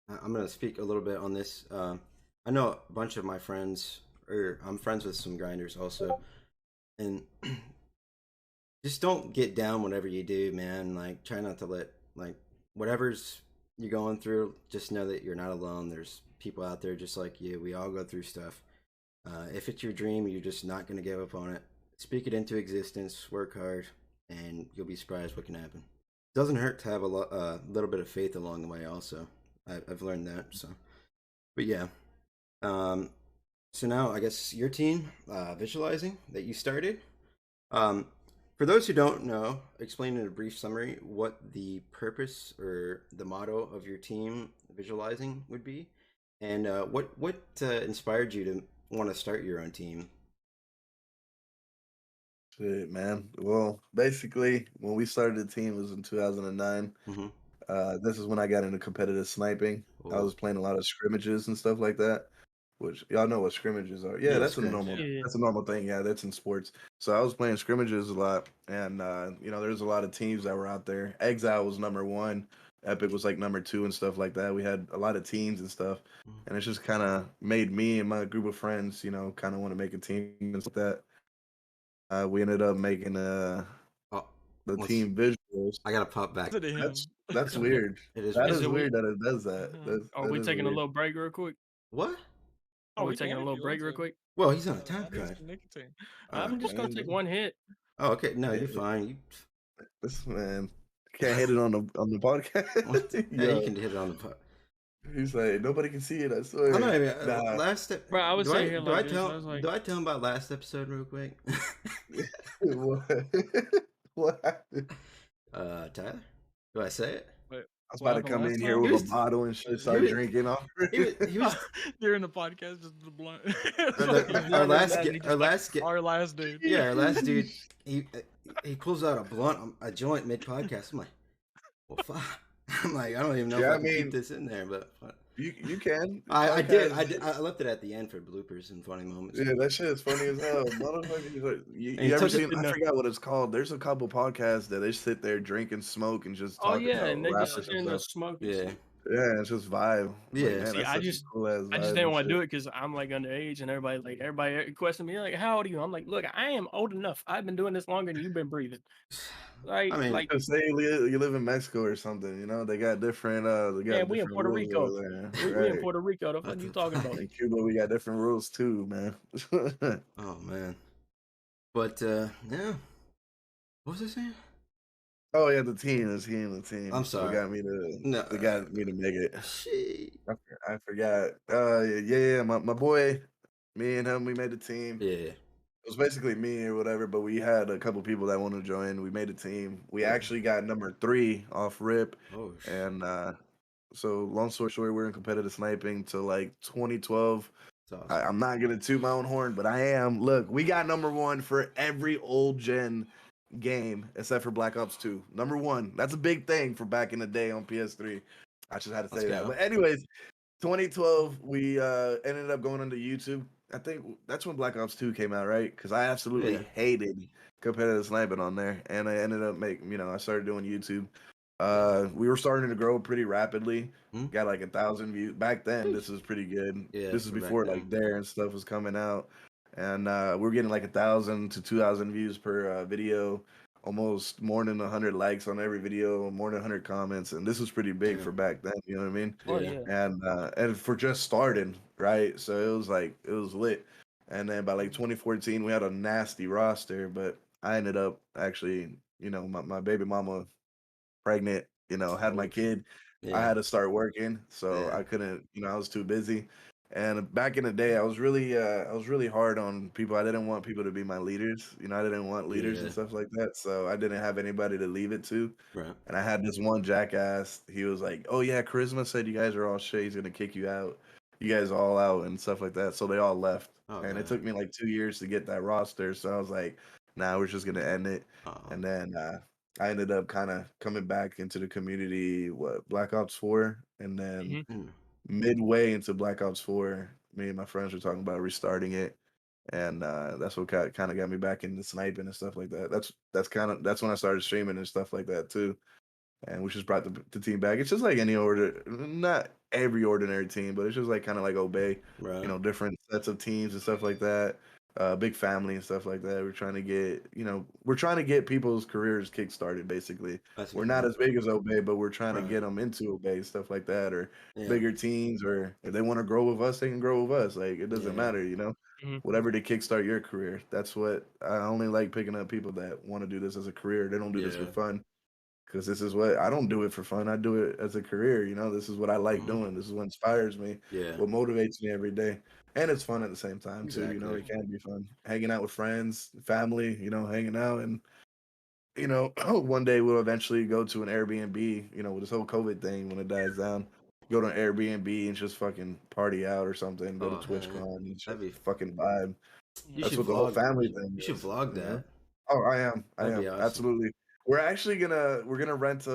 I'm gonna speak a little bit on this. I know a bunch of my friends, or I'm friends with some grinders also, and just don't get down whatever you do, man. Like, try not to let like whatever's you're going through. Just know that you're not alone. There's people out there just like you. We all go through stuff. If it's your dream, you're just not gonna give up on it. Speak it into existence. Work hard, and you'll be surprised what can happen. It doesn't hurt to have a little bit of faith along the way. Also, I've learned that. So, but yeah. Um, so now I guess your team, visualizing that you started. Um, for those who don't know, explain in a brief summary what the purpose or the motto of your team visualizing would be, and what inspired you to want to start your own team. Shit, man. Well, basically, when we started the team it was in 2009. Mm-hmm. This is when I got into competitive sniping. I Oh, was playing a lot of scrimmages and stuff like that, which y'all know what scrimmages are. Yeah, yeah, that's a scrims. normal Yeah. Yeah. that's a normal thing. Yeah, that's in sports. So I was playing scrimmages a lot, and there's a lot of teams that were out there. Exile was number one. Epic was like number two and stuff like that. We had a lot of teams and stuff, and it's just kind of made me and my group of friends, kind of want to make a team and stuff like that. We ended up making Oh, the let's. team visuals. I gotta pop back. Is it him? That's weird. It is That weird. Is is it we? weird that it does that. Are That we is taking a weird. little break real quick? What? Are Oh, we we taking can a if little you want break real to. quick? Well, he's on a time I need crunch. some nicotine. I'm just gonna take Man, one hit. Oh, okay. No, yeah, you're fine. You. this man can't hit it on the podcast. Hey, you Yo, can hit it on the. he's like nobody can see it. I I'm not swear. even Nah. last. Bro, I was Do I sitting here do like I this. I tell was like, do I tell him about last episode real quick? What? What happened? Tyler, do I say it? Wait, I was what about to happened come in last here time? He with a was bottle and shit, he start was drinking off. he was During the podcast, just the blunt. he our blunted last that and he our just like, last Our last dude. yeah, our last dude. He pulls out a blunt, a joint mid podcast. I'm like, well, fuck. I'm like, I don't even know if Yeah, I I can keep mean, this in there, but you can. The I did. podcast. I left it at the end for bloopers and funny moments. Yeah, that shit is funny as hell. Motherfuckers, And he you ever took just it. seen? in I the, forgot what it's called. There's a couple podcasts that they sit there, drink and smoke, and just oh talk yeah, about and they just Yeah. sit rappers there and and stuff. just smoke and Yeah, shit. Yeah, it's just vibe. Like, yeah. man, See, that's such a cool ass I just vibe didn't and want to shit. do it because I'm like underage and everybody question me like, how old are you? I'm like, look, I am old enough. I've been doing this longer than you've been breathing. I Like, mean, like, Just say you live in Mexico or something. They got man, we in different Puerto rules Rico. over there, We in right? Puerto Rico. The fuck what you the talking fuck? about? In Cuba, we got different rules too, man. Oh man. But yeah. What was I saying? Oh yeah, the team. I'm What sorry. got me to No. what got me to make it? She. I forgot. Yeah. My boy, me and him, we made a team. Yeah. It was basically me or whatever, but we had a couple people that wanted to join. We made a team. We Yeah. actually got number 3 off rip, Oh. and so long story short, we're in competitive sniping till like 2012. That's awesome. I'm not gonna toot my own horn, but I am. Look, we got number 1 for every old gen game except for Black Ops 2. Number 1. That's a big thing for back in the day on PS3. I just had to Let's say that. go. But anyways, 2012, we ended up going onto YouTube. I think that's when Black Ops 2 came out, right? Because I absolutely Yeah. hated competitive sniping on there, and I ended up I started doing YouTube. Yeah. We were starting to grow pretty rapidly. Hmm? Got like 1,000 views back then. Sheesh. This was pretty good. Yeah, This is for back before then. like Dare and stuff was coming out, and we were getting like 1,000 to 2,000 views per video. Almost more than 100 likes on every video, more than 100 comments, and this was pretty big Yeah. for back then. You know what I mean? Oh Yeah. yeah. And for just starting, right? So it was lit. And then by like 2014, we had a nasty roster, but I ended up actually, my baby mama pregnant, had my Oh. kid. I Yeah. had to start working, so Yeah. I couldn't, I was too busy. And back in the day, I was really hard on people. I didn't want people to be my leaders. I didn't want leaders and Yeah. stuff like that. So I didn't have anybody to leave it to. Right. And I had this one jackass. He was like, "Oh yeah, Charisma said you guys are all shit. He's gonna kick you out. You guys are all out and stuff like that." So they all left, Oh and it god. took me like 2 years to get that roster. So I was like, "Nah, we're just gonna end it." Oh. And then I ended up kind of coming back into the community. Black Ops 4, and then Hmm. Mm. midway into Black Ops 4, me and my friends were talking about restarting it. And that's what kind of got me back into sniping and stuff like that. That's when I started streaming and stuff like that too, and we just brought the team back. It's just like any not every ordinary team, but it's just like kind of like Obey, Right. different sets of teams and stuff like that. Big family and stuff like that. We're trying to get people's careers kickstarted. Basically, That's we're good, not man. as big as Obey, but we're trying to Right. get them into Obey stuff like that, or Yeah. bigger teams, or if they want to grow with us, they can grow with us. Like it doesn't Yeah. matter. Hmm. Whatever to kickstart your career. That's what I only like picking up people that want to do this as a career. They don't do this for Yeah. fun. because this is what I don't do it for fun. I do it as a career. You know, this is what I like Mhm. doing. This is what inspires me. Yeah. What motivates me every day, and it's fun at the same time too. You know, Exactly. it can be fun hanging out with friends, family. You know, hanging out and one day we'll eventually go to an Airbnb, with this whole COVID thing when it dies down, go to an Airbnb and just fucking party out or something, go to Oh hell yeah. TwitchCon and That'd just be. fucking vibe. You That's should what the whole vlog. family thing You should is, vlog you know? that. Oh, I am. I That'd be am. awesome. Absolutely. We're gonna rent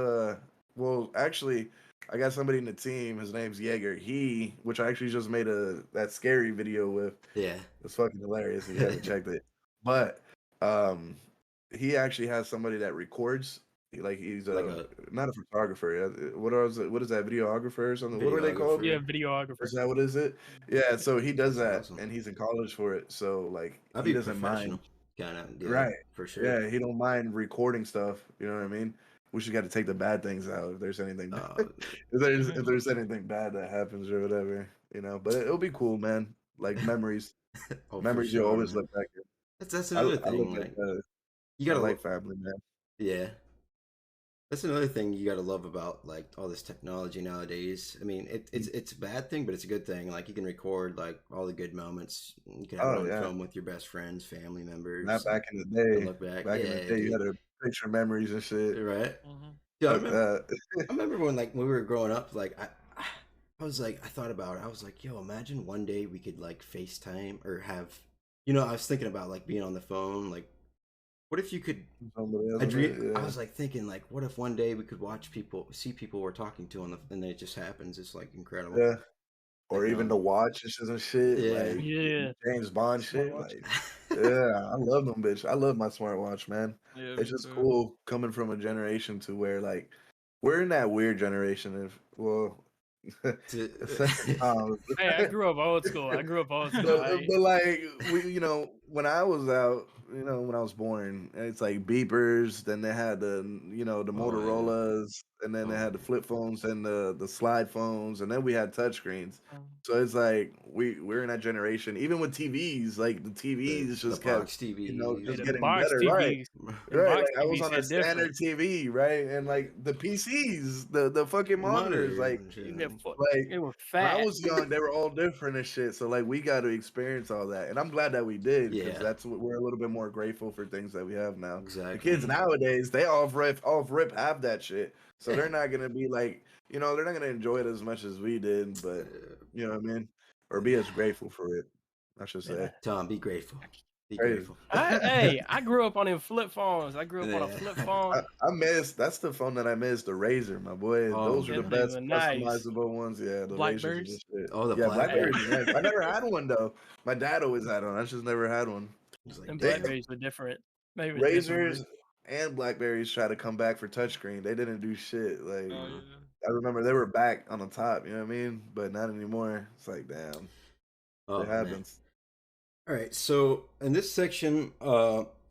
actually I got somebody in the team, his name's Jaeger. Which I actually just made that scary video with. Yeah. It's fucking hilarious if you haven't checked it. But um he actually has somebody that records. He's Like a not a photographer. What is that, videographer or something? What are they called? Yeah, videographer. videographer. Is that what is it? Yeah, so he does That's that awesome. and he's in college for it. So like I'd he be doesn't mind. professional. Kind of. Yeah. Right. For sure. Yeah, he don't mind recording stuff. You know what I mean? We just got to take the bad things out if there's anything Uh, if there's anything bad that happens or whatever, you know. But it'll be cool, man. Like memories, oh, for memories you'll sure, always man. look back at. That's I another look thing. at Like you I gotta. like family, man. Yeah. That's another thing you got to love about like all this technology nowadays. I mean, it's a bad thing, but it's a good thing. Like you can record like all the good moments. You can have it Oh on yeah, film with your best friends, family not members, back like in the and day. look back. Back in the Yeah, day, you dude. had to picture memories and shit. Right. Mhm. Dude, Fuck that. I remember when like when we were growing up, like I was like I thought about it. I was like, yo, imagine one day we could like FaceTime or have, I was thinking about like being on the phone. Like, what if you could Somebody else I in dream. it, I yeah, was like thinking, like, what if one day we could see people we're talking to and then it just happens. It's like incredible. yeah. Or even Technology. the watches and shit, Yeah. like Yeah, James Bond shit. smartwatch. Like, yeah, I love them, bitch. I love my smartwatch, man. Yeah, It's me just too. cool coming from a generation to where like we're in that weird generation of um, Hey, I grew up old school. I grew up old school. but like when I was out, when I was born, it's like beepers. Then they had the oh yeah. Motorola's, and then they Oh had the flip phones and the slide phones, and then we had touchscreens. Um, So it's like we're in that generation. Even with TVs, like the the TVs the just kept, box Hey, TVs. just the getting box better, right? TVs, them Right, box like I was TVs on a hit different. standard TV, right? And like the PCs, the fucking monitors, Monitors like and shit. like They were when I fat. was young, they were all different and shit. So like we got to experience all that, and I'm glad that we did because Yeah. that's what we're a little bit more grateful for things that we have now. The Exactly. kids nowadays, they off rip have that shit, so they're not gonna be like, they're not gonna enjoy it as much as we did, but you know what I mean, or be as grateful for it, I should Man, say. Tom, be grateful. Be Crazy. grateful. I grew up on them flip phones. I grew up on a Yeah. flip I, phone. I miss that's the phone that I miss, the Razor, my boy. Oh Those are the Them man. things best were nice. customizable ones. Yeah, the Razors are the Blackberries. shit. Oh, the Yeah, Hey, Blackberries Blackberry. are nice. I never had one though. My dad always had one. I just never had one. He's like, them They damn. Blackberries were different. Maybe it was different Razors breed. and Blackberries try to come back for touchscreen. They didn't do shit. Like Oh Mhm. yeah. I remember they were back on the top. You know what I mean? But not anymore. It's like damn, it Oh man. happens. All right, so in this section,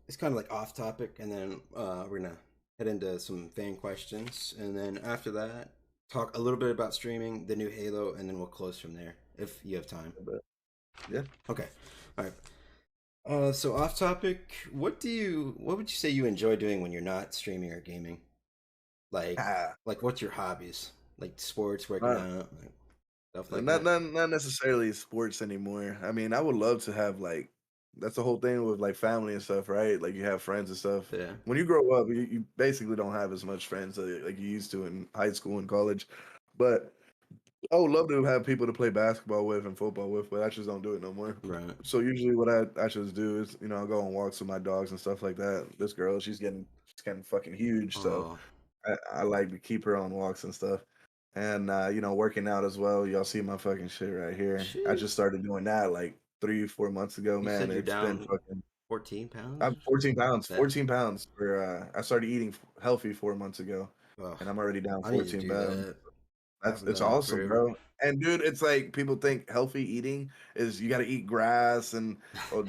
it's kind of like off topic, and then we're gonna head into some fan questions, and then after that, talk a little bit about streaming, the new Halo, and then we'll close from there if you have time. But yeah, Okay, all right. So off topic, what would you say you enjoy doing when you're not streaming or gaming? Like, ah, what's your hobbies? Like sports, working uh, out, like, stuff like not, that. not not necessarily sports anymore. I mean, I would love to have like that's the whole thing with like family and stuff, right? Like you have friends and stuff. Yeah, When you grow up, you basically don't have as much friends like you used to in high school and college. But I would love to have people to play basketball with and football with, but I just don't do it no more. right. So usually what I just do is, I'll go on walks with my dogs and stuff like that. This girl, she's getting fucking huge, so Oh, I like to keep her on walks and stuff. And working out as well. Y'all see my fucking shit right here. I shit. just started doing that like 3-4 months ago, You man. said you're It's been down fucking 14 pounds I'm or something? 14 pounds. That, 14 pounds for I started eating healthy 4 months ago, ugh, and I'm already down I need to 14 do pounds. that. I That's haven't it's done it in awesome, forever. bro. And dude, it's like people think healthy eating is you got to eat grass and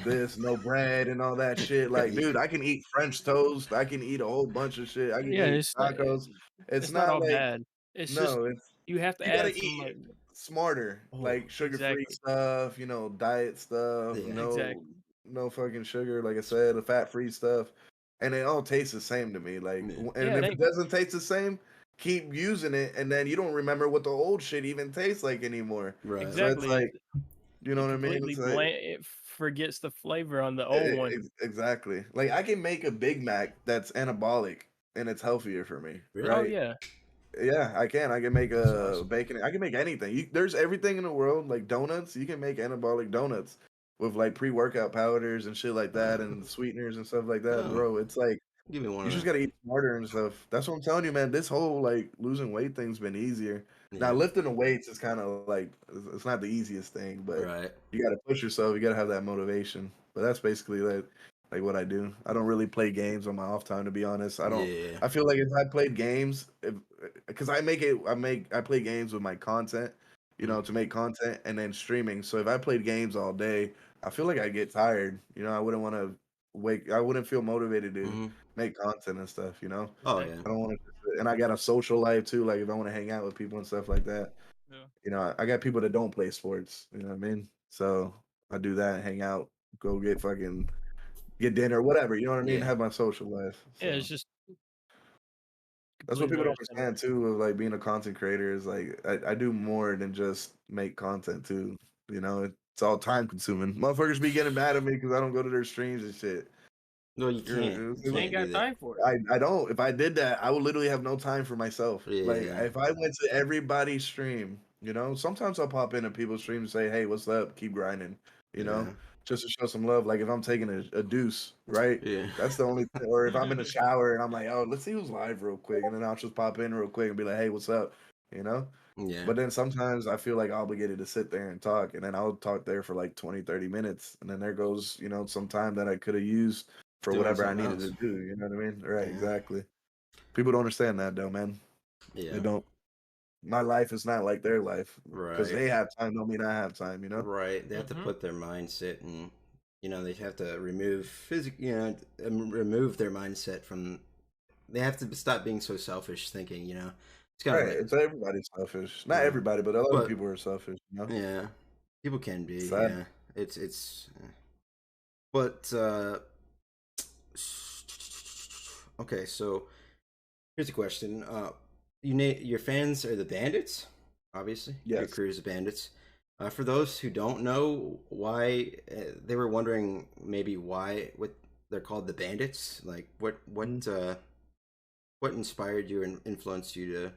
this, no bread and all that shit. Like, Yeah, dude, I can eat French toast. I can eat a whole bunch of shit. I can Yeah, eat tacos. It's it's not not all like bad. It's just no, it's you have to you got to add eat some like smarter, oh, like sugar-free exactly, stuff, diet stuff, yeah. no exactly. no fucking sugar, like I said, the fat-free stuff. and it all tastes the same to me. Like, Yeah. and if it doesn't taste the same, keep using it, and then you don't remember what the old shit even tastes like anymore. Right. So it's Exactly. like, you know It what I mean? completely It's like it forgets the flavor on the old one. exactly. Like I can make a Big Mac that's anabolic and it's healthier for me, Really? Oh right? yeah. Yeah, I can. I can make That's a awesome. bacon. I can make anything. There's everything in the world, like donuts. You can make anabolic donuts with like pre-workout powders and shit like that, and sweeteners and stuff like that, Oh, bro. It's like give me one you of just them. gotta eat smarter and stuff. That's what I'm telling you, man. This whole like losing weight thing's been easier. Now Yeah. lifting the weights is kind of like it's not the easiest thing, but Right. you gotta push yourself. You gotta have that motivation. But that's basically like what I do. I don't really play games on my off time, to be honest. I don't. Yeah. I feel like if I played games, because I play games with my content, to make content and then streaming. So if I played games all day, I feel like I get tired. I wouldn't want to I wouldn't feel motivated to Mm-hmm. make content and stuff. Oh yeah. I don't want to, and I got a social life too. Like if I want to hang out with people and stuff like that, Yeah. I got people that don't play sports. You know what I mean? So I do that, hang out, go get dinner, whatever. You know what I mean? Yeah. Have my social life. Yeah, it's So just that's what completely people don't understandable. understand too. Of like being a content creator is like I do more than just make content too. It's all time consuming. Motherfuckers be getting mad at me because I don't go to their streams and shit. No, you can't. You You ain't can't do got that. time for it. I don't. If I did that, I would literally have no time for myself. Like Yeah. if I went to everybody's stream, sometimes I'll pop into people's stream and say, "Hey, what's up? Keep grinding," you know, Yeah. just to show some love. Like if I'm taking a deuce, right? Yeah. That's the only thing. Or if I'm in the shower and I'm like, "Oh, let's see who's live real quick," and then I'll just pop in real quick and be like, "Hey, what's up?" You know. Yeah. But then sometimes I feel like obligated to sit there and talk, and then I'll talk there for like 20, 30 minutes, and then there goes, some time that I could have used for Doing whatever I something needed else. to do. You know what I mean? Right, Yeah. exactly. People don't understand that though, man. They Yeah. don't. My life is not like their life because Right. they have time. Don't mean I have time. Right. They have to Hmm. put their mindset and they have to remove remove their mindset from. They have to stop being so selfish thinking. It's kind of Right. like It's everybody's selfish. Not yeah. everybody, but a lot of But people are selfish. yeah, people can be. It's sad. Yeah. It's. But okay. So here's a question. Your fans are the Bandits, obviously. Your Yes. crew is the Bandits. For those who don't know why, they were wondering maybe why what they're called the Bandits. Like Mhm. what inspired you and influenced you to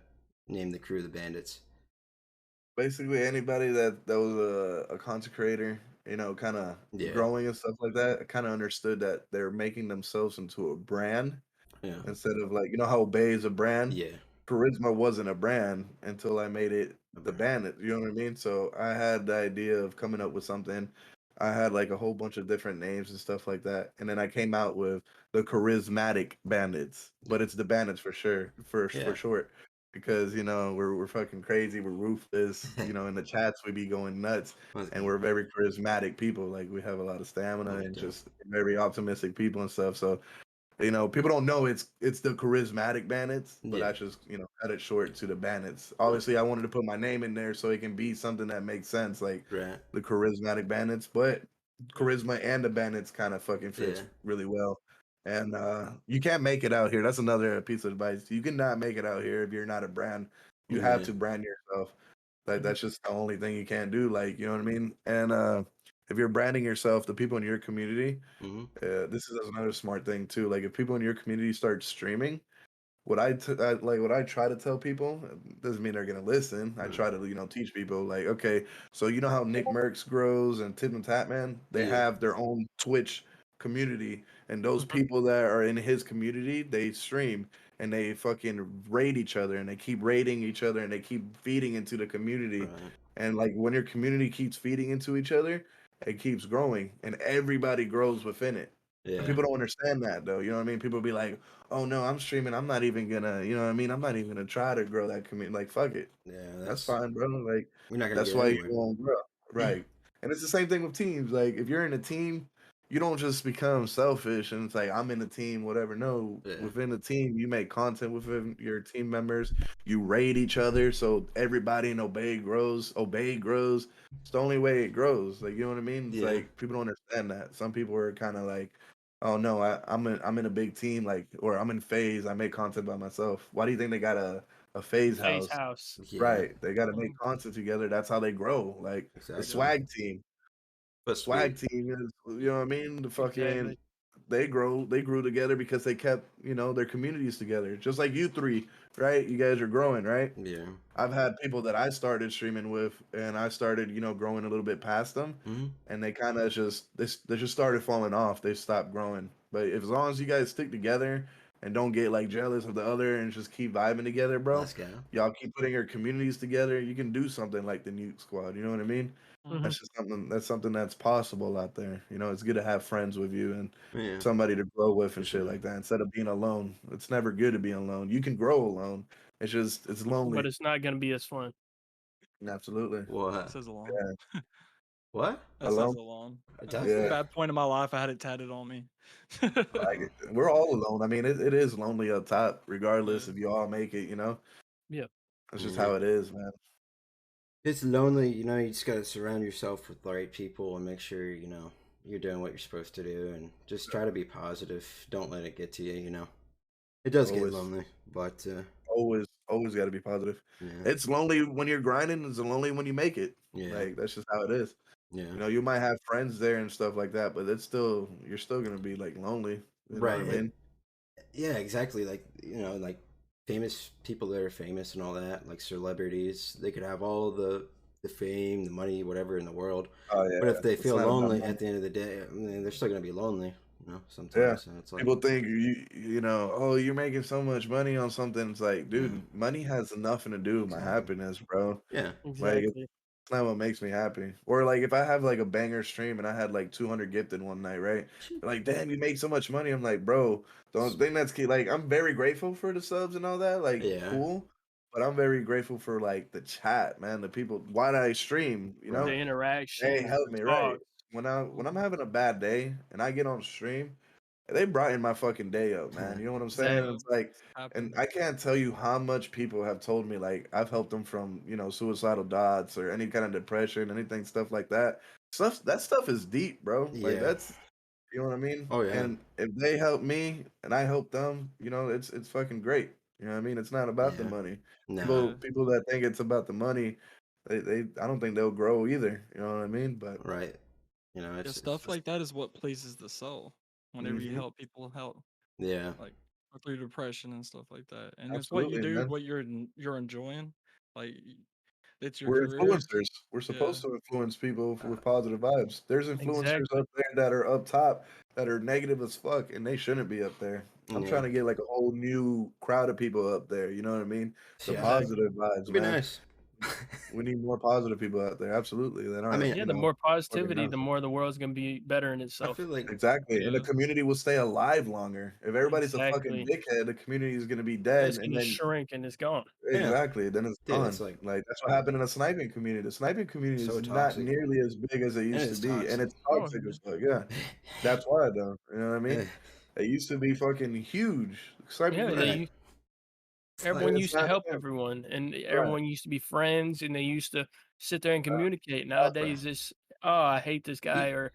name the crew the Bandits? Basically, anybody that was a content creator, kind of Yeah, growing and stuff like that, kind of understood that they're making themselves into a brand yeah, instead of like how Obey is a brand. yeah. Charisma wasn't a brand until I made it A the brand. Bandit. You know what I mean? So I had the idea of coming up with something. I had like a whole bunch of different names and stuff like that, and then I came out with the Charismatic Bandits, but it's the Bandits for sure, for Yeah. short, because we're fucking crazy, we're ruthless. In the chats we be going nuts, That's and good. we're very charismatic people. Like we have a lot of stamina Oh, and damn. just very optimistic people and stuff. So people don't know it's the charismatic bandits, but Yeah. I just cut it short to the bandits. Well, Obviously, I wanted to put my name in there so it can be something that makes sense, like right. the charismatic bandits. But charisma and the bandits kind of fucking Yeah. fits really well. And you can't make it out here. That's another piece of advice. You cannot make it out here if you're not a brand. You have Yeah. to brand yourself. Like Mhm. that's just the only thing you can't do. Like you know what I mean. And if you're branding yourself, the people in your community Mm-hmm. this is another smart thing too. Like if people in your community start streaming, what I try to tell people doesn't mean they're gonna listen. I Right. try to teach people like okay, so you know how Nick Merckx grows and Tip and Tatman, they Yeah. have their own Twitch community, and those Mhm. people that are in his community they stream and they fucking raid each other and they keep raiding each other and they keep feeding into the community, Right. and like when your community keeps feeding into each other, it keeps growing and everybody grows within it. And Yeah. people don't understand that though. You know what I mean? People be like, "Oh no, I'm streaming. I'm not even gonna, you know what I mean? I'm not even gonna try to grow that community." Like, fuck it. Yeah. That's That's fine, bro. Like, we're not gonna that's get why you anywhere. won't grow, right? And it's the same thing with teams. Like, if you're in a team, you don't just become selfish and it's like I'm in the team, whatever. No, Yeah. within the team, you make content within your team members. You raid each other, so everybody in Obey grows. Obey grows. It's the only way it grows. Like, you know what I mean? It's Yeah. like people don't understand that. Some people are kind of like oh no, I'm in a big team, like, or I'm in phase. I make content by myself. Why do you think they got a phase Phase house? house. Yeah, Right, they got to make Mhm. content together. That's how they grow. Like the exactly. Yeah. swag team. But Swag sweet. team is, you know what I mean? The fucking Exactly. they grew together because they kept, their communities together. Just like you three, right? You guys are growing, right? Yeah. I've had people that I started streaming with, and I started, growing a little bit past them, Hmm. and they kind of they just started falling off. They stopped growing. But if, as long as you guys stick together and don't get like jealous of the other and just keep vibing together, bro, Let's go. y'all keep putting your communities together. You can do something like the Nuke Squad. You know what I mean? Mhm. Hmm. That's just something that's possible out there. It's good to have friends with you and Yeah, somebody to grow with for and shit sure. like that instead of being alone. It's never good to be alone. You can grow alone. It's But lonely. it's not gonna be as fun. Absolutely. That What? says a lot. Yeah. What? That says Alone. a lot. It At does? a Yeah. bad point in my life, I had it tatted on me. Like we're all alone. I mean, it is lonely up top, regardless Yeah. if you all make it. Yeah. That's just Yeah. how it is, man. It's lonely, you just gotta surround yourself with the right people and make sure, you're doing what you're supposed to do and just try to be positive. Don't let it get to you. It does get Always, lonely, but always got to be positive. yeah. It's lonely when you're grinding. It's lonely when you make it. Yeah. Like that's just how it is. Yeah. You might have friends there and stuff like that, but you're still gonna be like lonely. You know what Right. I mean? Yeah, exactly. Like famous people that are famous and all that, like celebrities, they could have all the fame, the money, whatever in the world, Oh but if yeah, they it's feel not about lonely money. at the end of the day, I mean, they're still gonna be lonely, Yeah. sometimes. So it's like, People think oh, you're making so much money on something. It's like, yeah, dude, money has nothing to do with my exactly. happiness, bro. Yeah. Like Exactly. it's not what makes me happy. Or like if I have like a banger stream and I had like 200 gifted one night, right? They're like, damn, you make so much money. I'm like, bro, don't think that's key. Like, I'm very grateful for the subs and all that. Like, Yeah. cool. But I'm very grateful for like the chat, man. The people. Why do I stream? The Right. They interactions, help the me, right? talks. When I'm having a bad day and I get on stream, they brighten my fucking day up, man. You know what I'm saying? Yeah. Exactly. It's like, and Happened. I can't tell you how much people have told me like I've helped them from suicidal thoughts or any kind of depression, anything stuff like that. Stuff is deep, bro. Like Yeah. that's you know what I mean. Oh yeah. And if they help me and I help them, it's fucking great. You know what I mean? It's not about the Yeah. money. Nah. People Yeah. people that think it's about the money, they I don't think they'll grow either. You know what I mean? But Right. Yeah, It's stuff just like that is what pleases the soul. Whenever you hmm help people help, yeah. like go through depression and stuff like that, and it's what you absolutely, do, man. what you're enjoying, like it's your We're career. influencers. We're Yeah, supposed to influence people Uh, with positive vibes. There's influencers Exactly. up there that are up top that are negative as fuck, and they shouldn't be up there. I'm yeah. trying to get like a whole new crowd of people up there. You know what I mean? The Yeah. Exactly. positive vibes, It'd be man. nice. We need more positive people out there. Absolutely, that I aren't mean, Yeah, the more fucking positivity, the around. more the world's gonna be better in I itself. feel like Exactly, and the yeah, community will stay alive longer. If everybody's a fucking Exactly. dickhead, the community is gonna be dead, It's and gonna then shrink and it's gone. yeah, exactly. Then it's dude, it's gone. like Like that's what happened in the sniping community. The sniping community so is not toxic, nearly as big as it and used to it's be, and toxic. it's Oh, toxic as fuck. Yeah, that's why though. You know what I mean? It used to be fucking huge. Sniping yeah, community. Right. It's Like, like everyone it's used to not help everyone, and right. everyone used to be friends, and they used to sit there and communicate. Right. Nowadays, it's oh, I hate this guy, e- or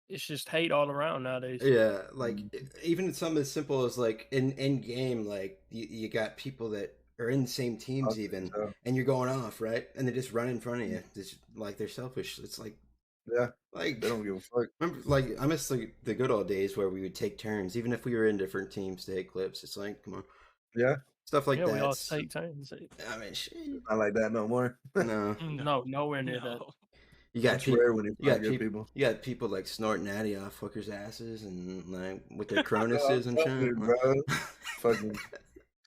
it's just hate all around nowadays. yeah, like Mhm. even something as simple as like in game, like you got people that are in the same teams Toxic as even, hell. and you're going off right, and they just run in front of you. Just like they're selfish. It's Yeah, like they don't give a fuck. remember, like I miss the good old days where we would take turns, even if we were in different teams to hit clips. It's like come on, Yeah, stuff like Yeah, we all that. take turns. I mean, shit. not like that no more. No, no, No, nowhere near that. no. you got It's people. rare when you find good people. You got people like snorting natty off hookers' asses and like with their Oh, Cronuses I'm and telling shit. you, bro. Fucking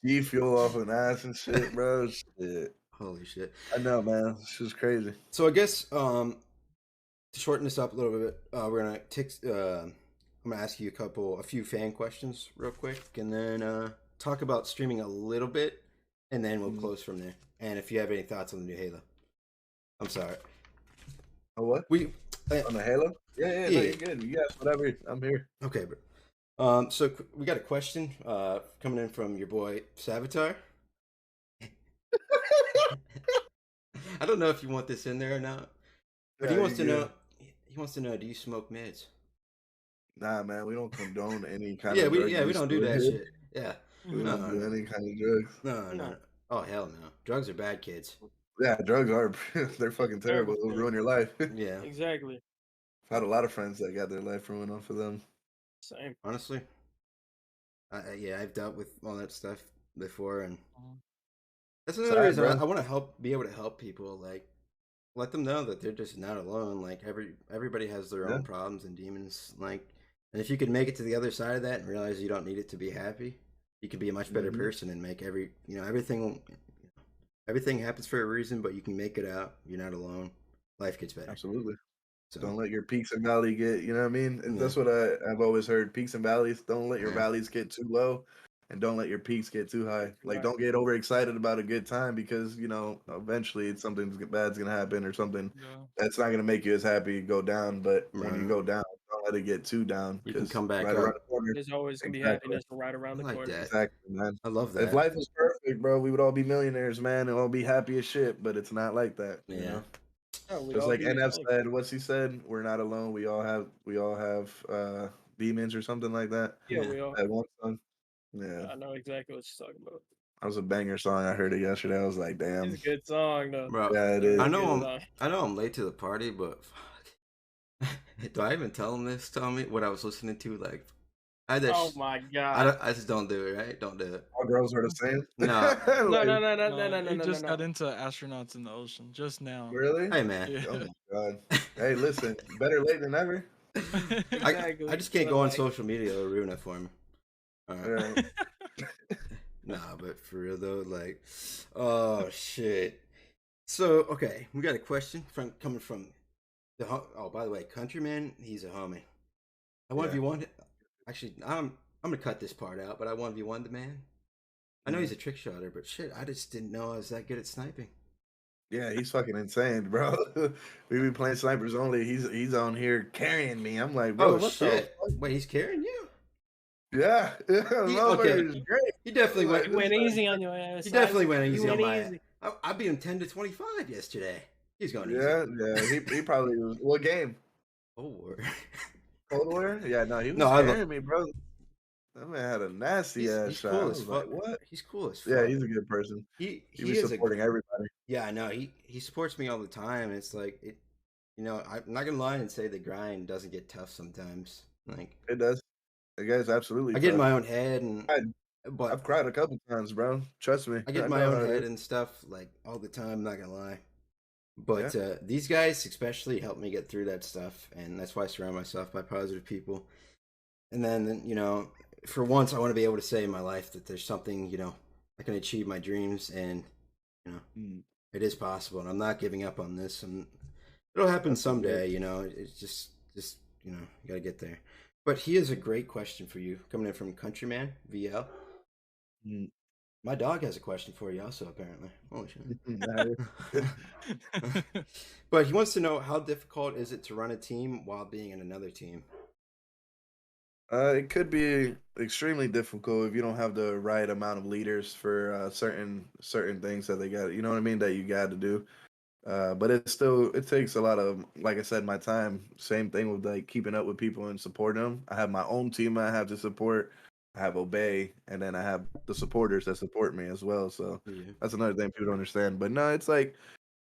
G fuel off an ass and shit, bro. Shit. Holy shit! I know, man. It's just crazy. So I guess to shorten this up a little bit, we're gonna take. I'm gonna ask you a few fan questions real quick, and then talk about streaming a little bit, and then we'll Mm. close from there. And if you have any thoughts on the new Halo, I'm sorry. Oh, what? We, On the Halo? Yeah, no, yeah, you're good. You guys, whatever. I'm here. okay, bro. So we got a question coming in from your boy Savitar. I don't know if you want this in there or not, but he Yeah, wants you to know. good. He wants to know: do you smoke mids? Nah, man, we don't condone any kind Yeah, of drug we use don't do over that here. shit. Yeah. We No, don't do no, any kind of drugs. no, no. No. Oh hell no. Drugs are bad, kids. Yeah, drugs are they're It's fucking a terrible terrible. They'll thing. ruin your life. I've Yeah. Exactly. had a lot of friends that got their life ruined off of them. Same. Honestly, yeah, I've dealt with all that stuff before, and Mhm. that's another Sad, reason bro. I want to be able to help people. Like, let them know that they're just not alone. Like everybody has their Yeah, own problems and demons. Like, and if you could make it to the other side of that and realize you don't need it to be happy, you could be a much better hmm person and make everything happens for a reason. But you can make it out. You're not alone. Life gets better. absolutely. So Don't let your peaks and valley get. You know what I mean? yeah, That's what I've always heard. Peaks and valleys. Don't let your yeah, valleys get too low, and don't let your peaks get too high. Too Like, high. don't get overexcited about a good time because eventually something bad's gonna happen or something Yeah. that's not gonna make you as happy go down. But when you right. go down, don't let it get too down You can because come back right around up. the corner. There's always gonna be Exactly. happiness right around I the like corner. that. Exactly, man. I love If that. life was perfect, bro, we would all be millionaires, man, and all be happy as shit. But it's not like that, you Yeah, know. No, we'd Just all like be the NF same. said, what's he said? We're not alone. We all have demons or something like that. Yeah, yeah. we all. That one song. Yeah. I know exactly what you're talking about. That was a banger song. I heard it yesterday. I was like, It's damn. a good song, though. Bro, Yeah, it A is. I really know good I'm song. I know I'm late to the party, but fuck. Do I even tell him this? Tell me what I was listening to? Like, I Oh just my god. I just don't do it. Right? Don't do it. All girls are the same. No. No, Like, no, no, no, no, No, no, no, he no, no, just got no. into astronauts in the ocean just now. really? Hey man. Yeah. Oh my god. Hey, listen, better late than never. I Exactly. just can't But go on like, social media. It'll ruin it for me. All All right. right. Nah, but for real though, like, oh shit. So okay, we got a question from coming from oh, by the way, Countryman, he's a homie. I want if Yeah. you want. Actually, I'm gonna cut this part out, but I want if you want the man. I know Mhm. he's a trick shotter, but shit, I just didn't know I was that good at sniping. Yeah, he's fucking insane, bro. We be playing snipers only. He's on here carrying me. I'm like, bro, Oh what the shit! Wait, he's carrying you? Yeah, yeah, He okay? motherfucker is great. He definitely Like went. he this went man, easy on your ass, He Syla. definitely went He easy on went my. easy. I beat him 10 to 25 yesterday. He's going easy. yeah, yeah. He probably was. What game? Oh, word. Cold War? Yeah, no, he No, was I love. carrying me, bro. That man had a nasty ass He's shot. cool I as was like, fuck. what? He's cool as Yeah, fuck. he's a good person. He He be is a. supporting everybody. Yeah, I know. He supports me all the time. And it's like it. I'm not gonna lie and say the grind doesn't get tough sometimes. Like It does. The guy's absolutely I get in tough. my own head, and I, but I've cried a couple times, bro. Trust me, I get I in my know own how it head is. and stuff like all the time. Not gonna lie, Yeah, but these guys especially help me get through that stuff, and that's why I surround myself by positive people. And then for once, I want to be able to say in my life that there's something I can achieve my dreams, and you know mm, it is possible, and I'm not giving up on this, and it'll happen that's what's good. someday. It's just you gotta get there. But here's a great question for you, coming in from Countryman VL. Mm, My dog has a question for you also, apparently. Holy shit. nice. But he wants to know, how difficult is it to run a team while being in another team? It could be extremely difficult if you don't have the right amount of leaders for certain things that they got. You know what I mean? That you got to do. But it takes a lot of, like I said, my time. Same thing with like keeping up with people and supporting them. I have my own team I have to support. I have Obey, and then I have the supporters that support me as well. So Yeah. that's another thing people don't understand. But no, it's like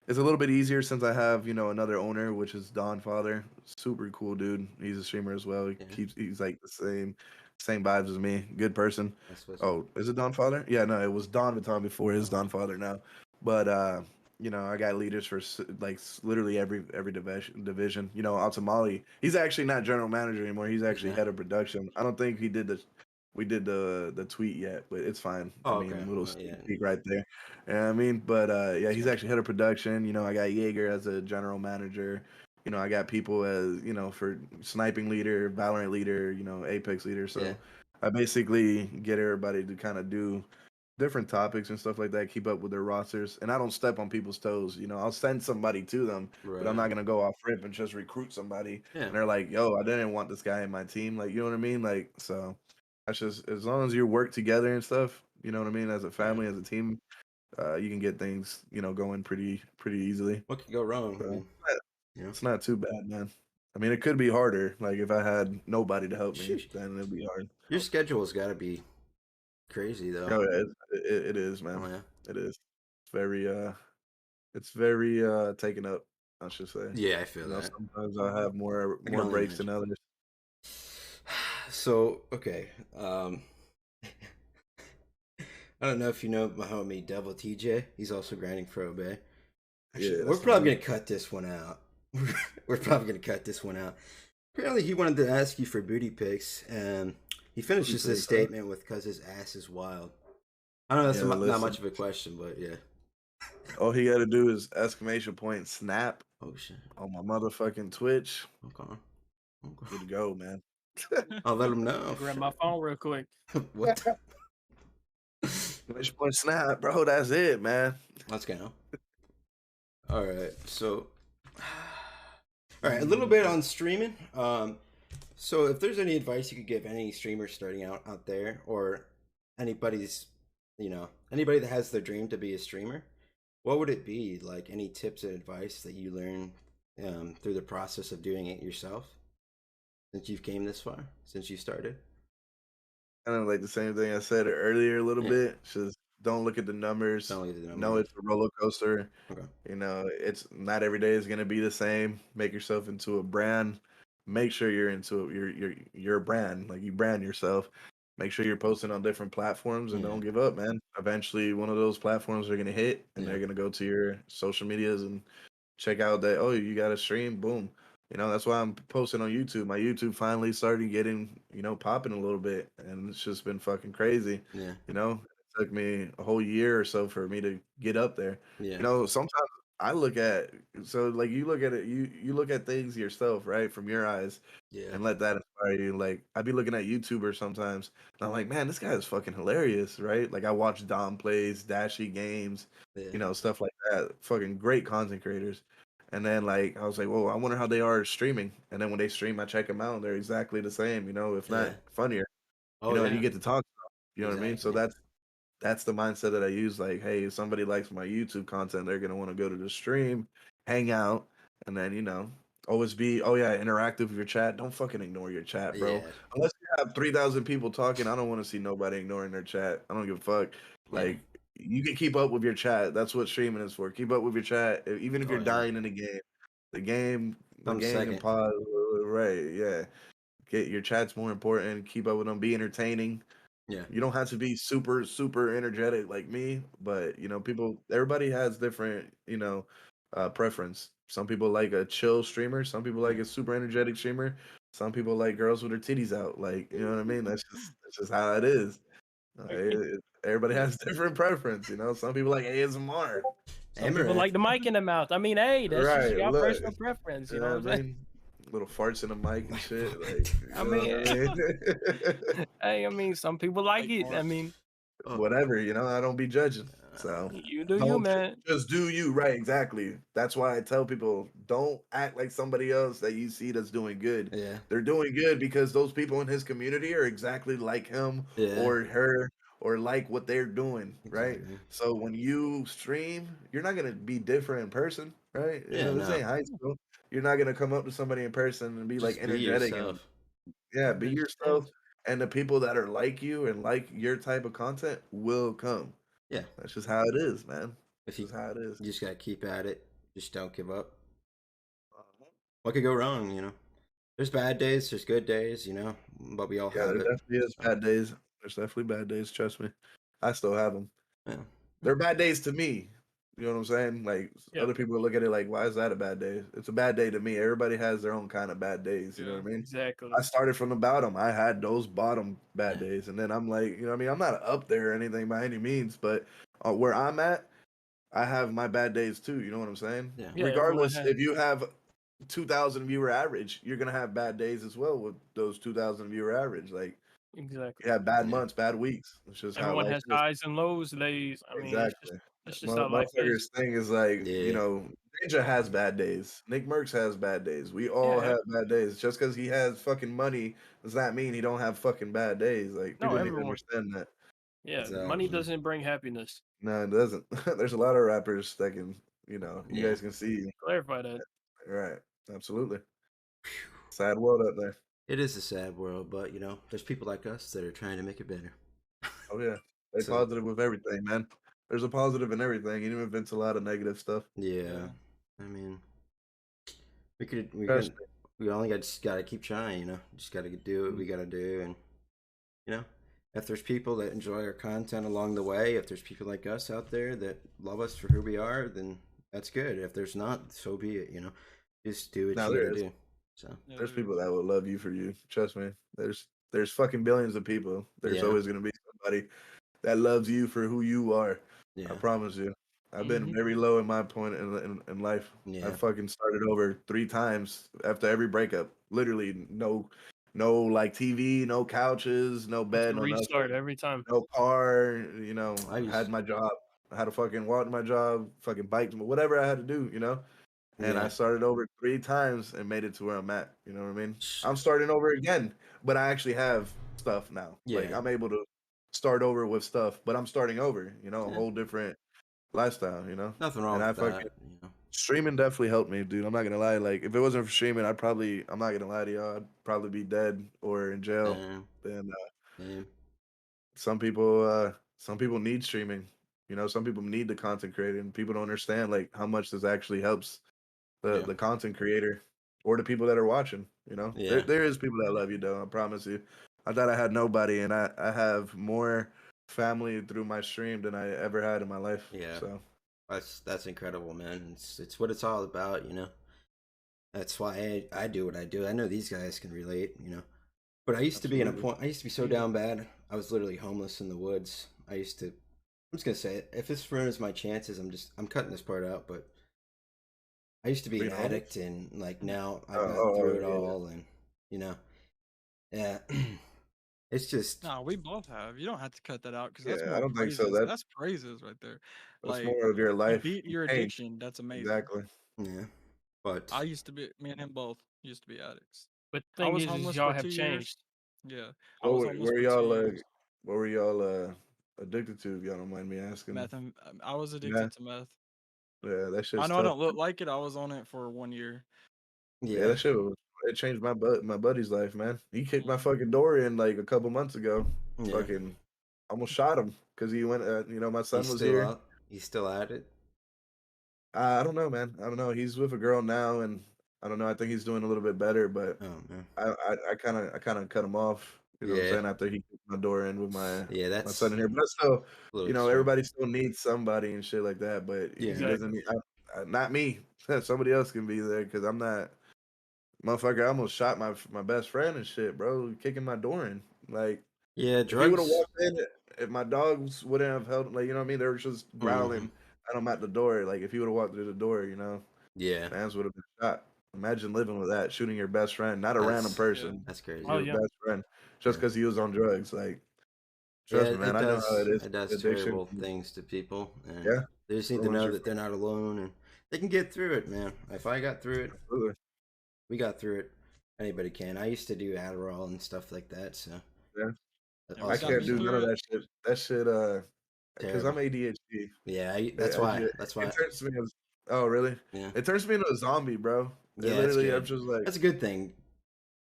it's a little bit easier since I have another owner, which is Don Father. Super cool dude. He's a streamer as well. Yeah. He's like the same vibes as me. Good person. That's what's Oh, is it Don Father? Yeah, no, it was Don Baton before. It is Don Father now. But I got leaders for literally every division. Altamali, he's actually not general manager anymore. He's he's actually not. head of production. I don't think we did the tweet yet, but it's fine. I Oh, okay. mean, little Well, yeah. sneak peek right there. Yeah, I mean, but yeah, he's Sorry. actually head of production. I got Jaeger as a general manager. I got people as for sniping leader, Valorant leader, Apex leader. Yeah. So I basically get everybody to kind of do different topics and stuff like that, keep up with their rosters, and I don't step on people's toes. I'll send somebody to them, but I'm Right. not gonna go off rip and just recruit somebody. Yeah. And they're like, "Yo, I didn't want this guy in my team." Like, you know what I mean? Like, so that's just as long as you work together and stuff. You know what I mean? As a Right. family, as a team, you can get things going pretty easily. What could go wrong? I So mean, you know. it's not too bad, man. I mean, it could be harder. Like if I had nobody to help me, Sheesh. then it'd be hard. Your schedule's got to be crazy though. Oh yeah, it is, man. Oh yeah. It is. It's very it's very taken up, I should say. Yeah, I feel that. Sometimes I have I can more only breaks than imagine. others. So okay, I don't know if you know my homie Devil TJ. He's also grinding for Obey. Actually, Yeah, we're that's the probably man. gonna cut this one out. We're probably gonna cut this one out. Apparently, he wanted to ask you for booty pics, and he Pretty finishes this pissed, huh? statement with "cause his ass is wild." I know that's Yeah, not listen. much of a question, but yeah. All he got to do is exclamation point snap Oh shit. on my motherfucking Twitch. Okay. Okay. Good to go, man. I'll let him know. Grab my phone real quick. What? Exclamation point snap, bro. That's it, man. Let's go. All right. So, all right, a little bit on streaming. So if there's any advice you could give any streamer starting out there, or anybody's, anybody that has their dream to be a streamer, what would it be? Like any tips and advice that you learn through the process of doing it yourself since you've came this far, since you started? Kind of like the same thing I said earlier a little Yeah, bit. Just don't look at the numbers. don't look at the Know numbers. it's a roller coaster. Okay. It's not every day is gonna be the same. Make yourself into a brand. Make sure you're into your brand. Like you brand yourself. Make sure you're posting on different platforms and Yeah. don't give up, man. Eventually one of those platforms are gonna hit and Yeah. they're gonna go to your social medias and check out that, oh, you got a stream, boom. That's why I'm posting on YouTube. My YouTube finally started getting, popping a little bit, and it's just been fucking crazy. Yeah. It took me a whole year or so for me to get up there. Yeah. Sometimes I look at so like you look at it, you look at things yourself, right, from your eyes, Yeah. and let that inspire you. Like I'd be looking at YouTubers sometimes, and I'm like, man, this guy is fucking hilarious, right? Like I watch Dom plays, Dashy games, Yeah. stuff like that. Fucking great content creators. And then like I was like, whoa, I wonder how they are streaming. And then when they stream, I check them out, and they're exactly the same, if not Yeah. funnier. Oh And you yeah. get to talk, you know what I mean? So Exactly. that's the mindset that I use. Like, hey, if somebody likes my YouTube content, they're gonna want to go to the stream, hang out, and then always be, oh yeah, interactive with your chat. Don't fucking ignore your chat, bro. Yeah. Unless you have 3,000 people talking, I don't want to see nobody ignoring their chat. I don't give a fuck. Yeah. Like, you can keep up with your chat. That's what streaming is for. Keep up with your chat, even if you're Oh yeah. dying in the game, the Come game can second. pause. Right? Yeah. Get your chat's more important. Keep up with them. Be entertaining. Yeah. You don't have to be super, super energetic like me, but everybody has different, preference. Some people like a chill streamer, some people like Yeah. a super energetic streamer, some people like girls with their titties out. Like, you know what I mean? That's just how it is. Everybody Yeah. has different preference. Some people like ASMR. Some people Amaranth. like the mic in the mouth. I mean, hey, that's just Right, your look, personal preference. you You know know what I'm what I saying? mean? Little farts in the mic and shit, like, I you know mean, what I mean? hey, I mean, some people like Like it. I farts. mean, Oh. Whatever, I don't be judging. So you do you, don't man. just do you, right? Exactly. That's why I tell people don't act like somebody else that you see that's doing good. Yeah. They're doing good because those people in his community are exactly like him Yeah. or her or like what they're doing, right? Exactly. So when you stream, you're not gonna be different in person, right? Yeah. This No. ain't high school. You're not gonna come up to somebody in person and be like Just be energetic and yourself. yeah, be yourself. Understand. And the people that are like you and like your type of content will come. Yeah. That's just how it is, man. If That's you, just how it is. you just gotta keep at it. Just don't give up. Uh-huh. What could go wrong? There's bad days. There's good days. But we all Yeah, have there it. definitely is So bad days. There's definitely bad days. Trust me, I still have them. yeah. They're bad days to me. You know what I'm saying? Like Yeah, other people look at it like, why is that a bad day? It's a bad day to me. Everybody has their own kind of bad days. You know Yeah. what I mean? exactly. I started from the bottom. I had those bottom bad Yeah. days, and then I'm like, you know what I mean? I'm not up there or anything by any means, but where I'm at, I have my bad days too. You know what I'm saying? Yeah. Yeah, everyone Regardless, has if you have 2,000 viewer average, you're gonna have bad days as well with those 2,000 viewer average. Like exactly. you have bad Yeah. months, bad weeks. It's just how Everyone life has is. highs and lows days. I mean, Exactly. that's just how life is. Motherfuckers thing is like, Yeah. Ninja has bad days. Nick Merckx has bad days. We all Yeah, have bad days. Just because he has fucking money does not mean he don't have fucking bad days. Like no, people need to everyone. understand that. Yeah, money Exactly. doesn't bring happiness. No, it doesn't. There's a lot of rappers that can, you Yeah. guys can see. Clarify that. Right. Absolutely. Sad world out there. It is a sad world, but there's people like us that are trying to make it better. Oh yeah, stay So positive with everything, man. There's a positive in everything, even if it's a lot of negative stuff. yeah, Yeah. I mean, we could we Trust can we only got just gotta keep trying. Just gotta do what me. we gotta do, and you know, if there's people that enjoy our content along the way, if there's people like us out there that love us for who we are, then that's good. If there's not, so be it. Just do what Now you gotta there is. do. So Yeah, There's there people is. that will love you for you. Trust me. There's fucking billions of people. There's yeah, always gonna be somebody that loves you for who you are. I yeah, promise you. I've been Mhm. very low in my point in life. I yeah, fucking started over 3 times after every breakup. Literally no like TV, no couches, no It's bed, a no restart nothing. every time. No car, I had used my job. I had to fucking walk to my job, fucking bike, whatever I had to do. And I yeah, started over 3 times and made it to where I'm at. You know what I mean? sh- I'm starting over again, but I actually have stuff now. Like yeah, I'm able to start over with stuff, but I'm starting over. A yeah. whole different lifestyle. Nothing wrong And I with fucking that. streaming definitely helped me, dude. I'm not gonna lie. Like if it wasn't for streaming, I'm not gonna lie to y'all. I'd probably be dead or in jail. Same, And same. some people need streaming. Some people need the content creator, and people don't understand like how much this actually helps the Yeah, the content creator or the people that are watching. There yeah, there is people that love you though. I promise you. I thought I had nobody, and I have more family through my stream than I ever had in my life. yeah. So That's incredible, man. It's what it's all about. That's why I do what I do. I know these guys can relate. But I used to be in a absolutely, point. I used to be so Yeah. down bad. I was literally homeless in the woods. I used to. I'm just gonna say it. If this ruins my chances, I'm cutting this part out. But I used to be an being addict, homeless. and like Mm. now Oh, I've gotten oh, through oh it yeah, yeah. all, and you know, yeah, it's just No, we both have. You don't have to cut that out because that's Yeah, I more don't think so. praises. That's praises right there. That's Like more of your you life beat your change. addiction. That's amazing. Exactly. yeah. But I used to be. Me and him both used to be addicts. But the I thing was is homeless y'all for have 2 years. changed. Yeah, I What was were, homeless were for two y'all years. what were y'all addicted to? If y'all don't mind me asking. Meth and I was Yeah, addicted to meth. yeah, that I shit's know I tough. don't look like it. I was on it for 1 year. Yeah, yeah, that shit it changed my buddy's life, man. He kicked my Mm. fucking door in like a couple months ago. yeah. Fucking almost shot him because he went. My son He's was still here. up. He's still at it. I don't know, man. I don't know. He's with a girl now, and I don't know. I think he's doing a little bit better, but Oh man. I kind of cut him off. You know what I'm Yeah, saying? After he kicked my door in with my yeah. my son That's in here, but still, a little extreme. everybody still needs somebody and shit like that. But he Yeah, doesn't Exactly. need. Not me. Somebody else can be there because I'm not. Motherfucker, I almost shot my best friend and shit, bro, kicking my door in. Like, yeah. if he would have Drugs. walked in, if my dogs wouldn't have held, like, you know what I mean? They were just Hmm. growling, and I'm at the door. Like, if he would have walked through the door, Yeah, mans would have been shot. Imagine living with that, shooting your best friend, not a random that's Yeah. person, that's crazy. Oh your yeah. best friend, just Yeah, because he was on drugs. Like, yeah. trust me, man, I know how it is. It does Addiction. terrible things to people, and Yeah, they just need to ruins know your that they're not alone, and they can get through it, man. If I got through it, absolutely. we got through it. Anybody can. I used to do Adderall and stuff like that, so Yeah, Yeah, I what got can't me also do none of through it. that shit. That shit, because I'm terrible. ADHD. Yeah, It, that's I why. ju- That's it why. turns me as oh really? Yeah, It turns me into a zombie, bro. It yeah. That's literally, I'm good. just like That's a good thing.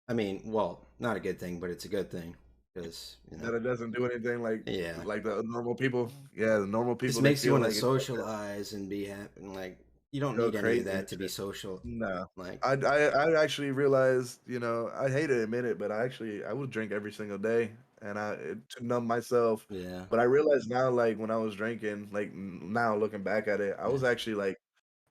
I mean, well, not a good thing, but it's a good thing because that. It doesn't do anything like yeah, the normal people. Yeah, the normal just people they makes you feel want to like it's socialize and be happy. And, like you don't go need any of crazy and that to be shit. social. No, Like I actually realized. I hate to admit it, but I would drink every single day, and to numb myself. yeah, But I realized now, like when I was drinking, like now looking back at it, I yeah. was actually like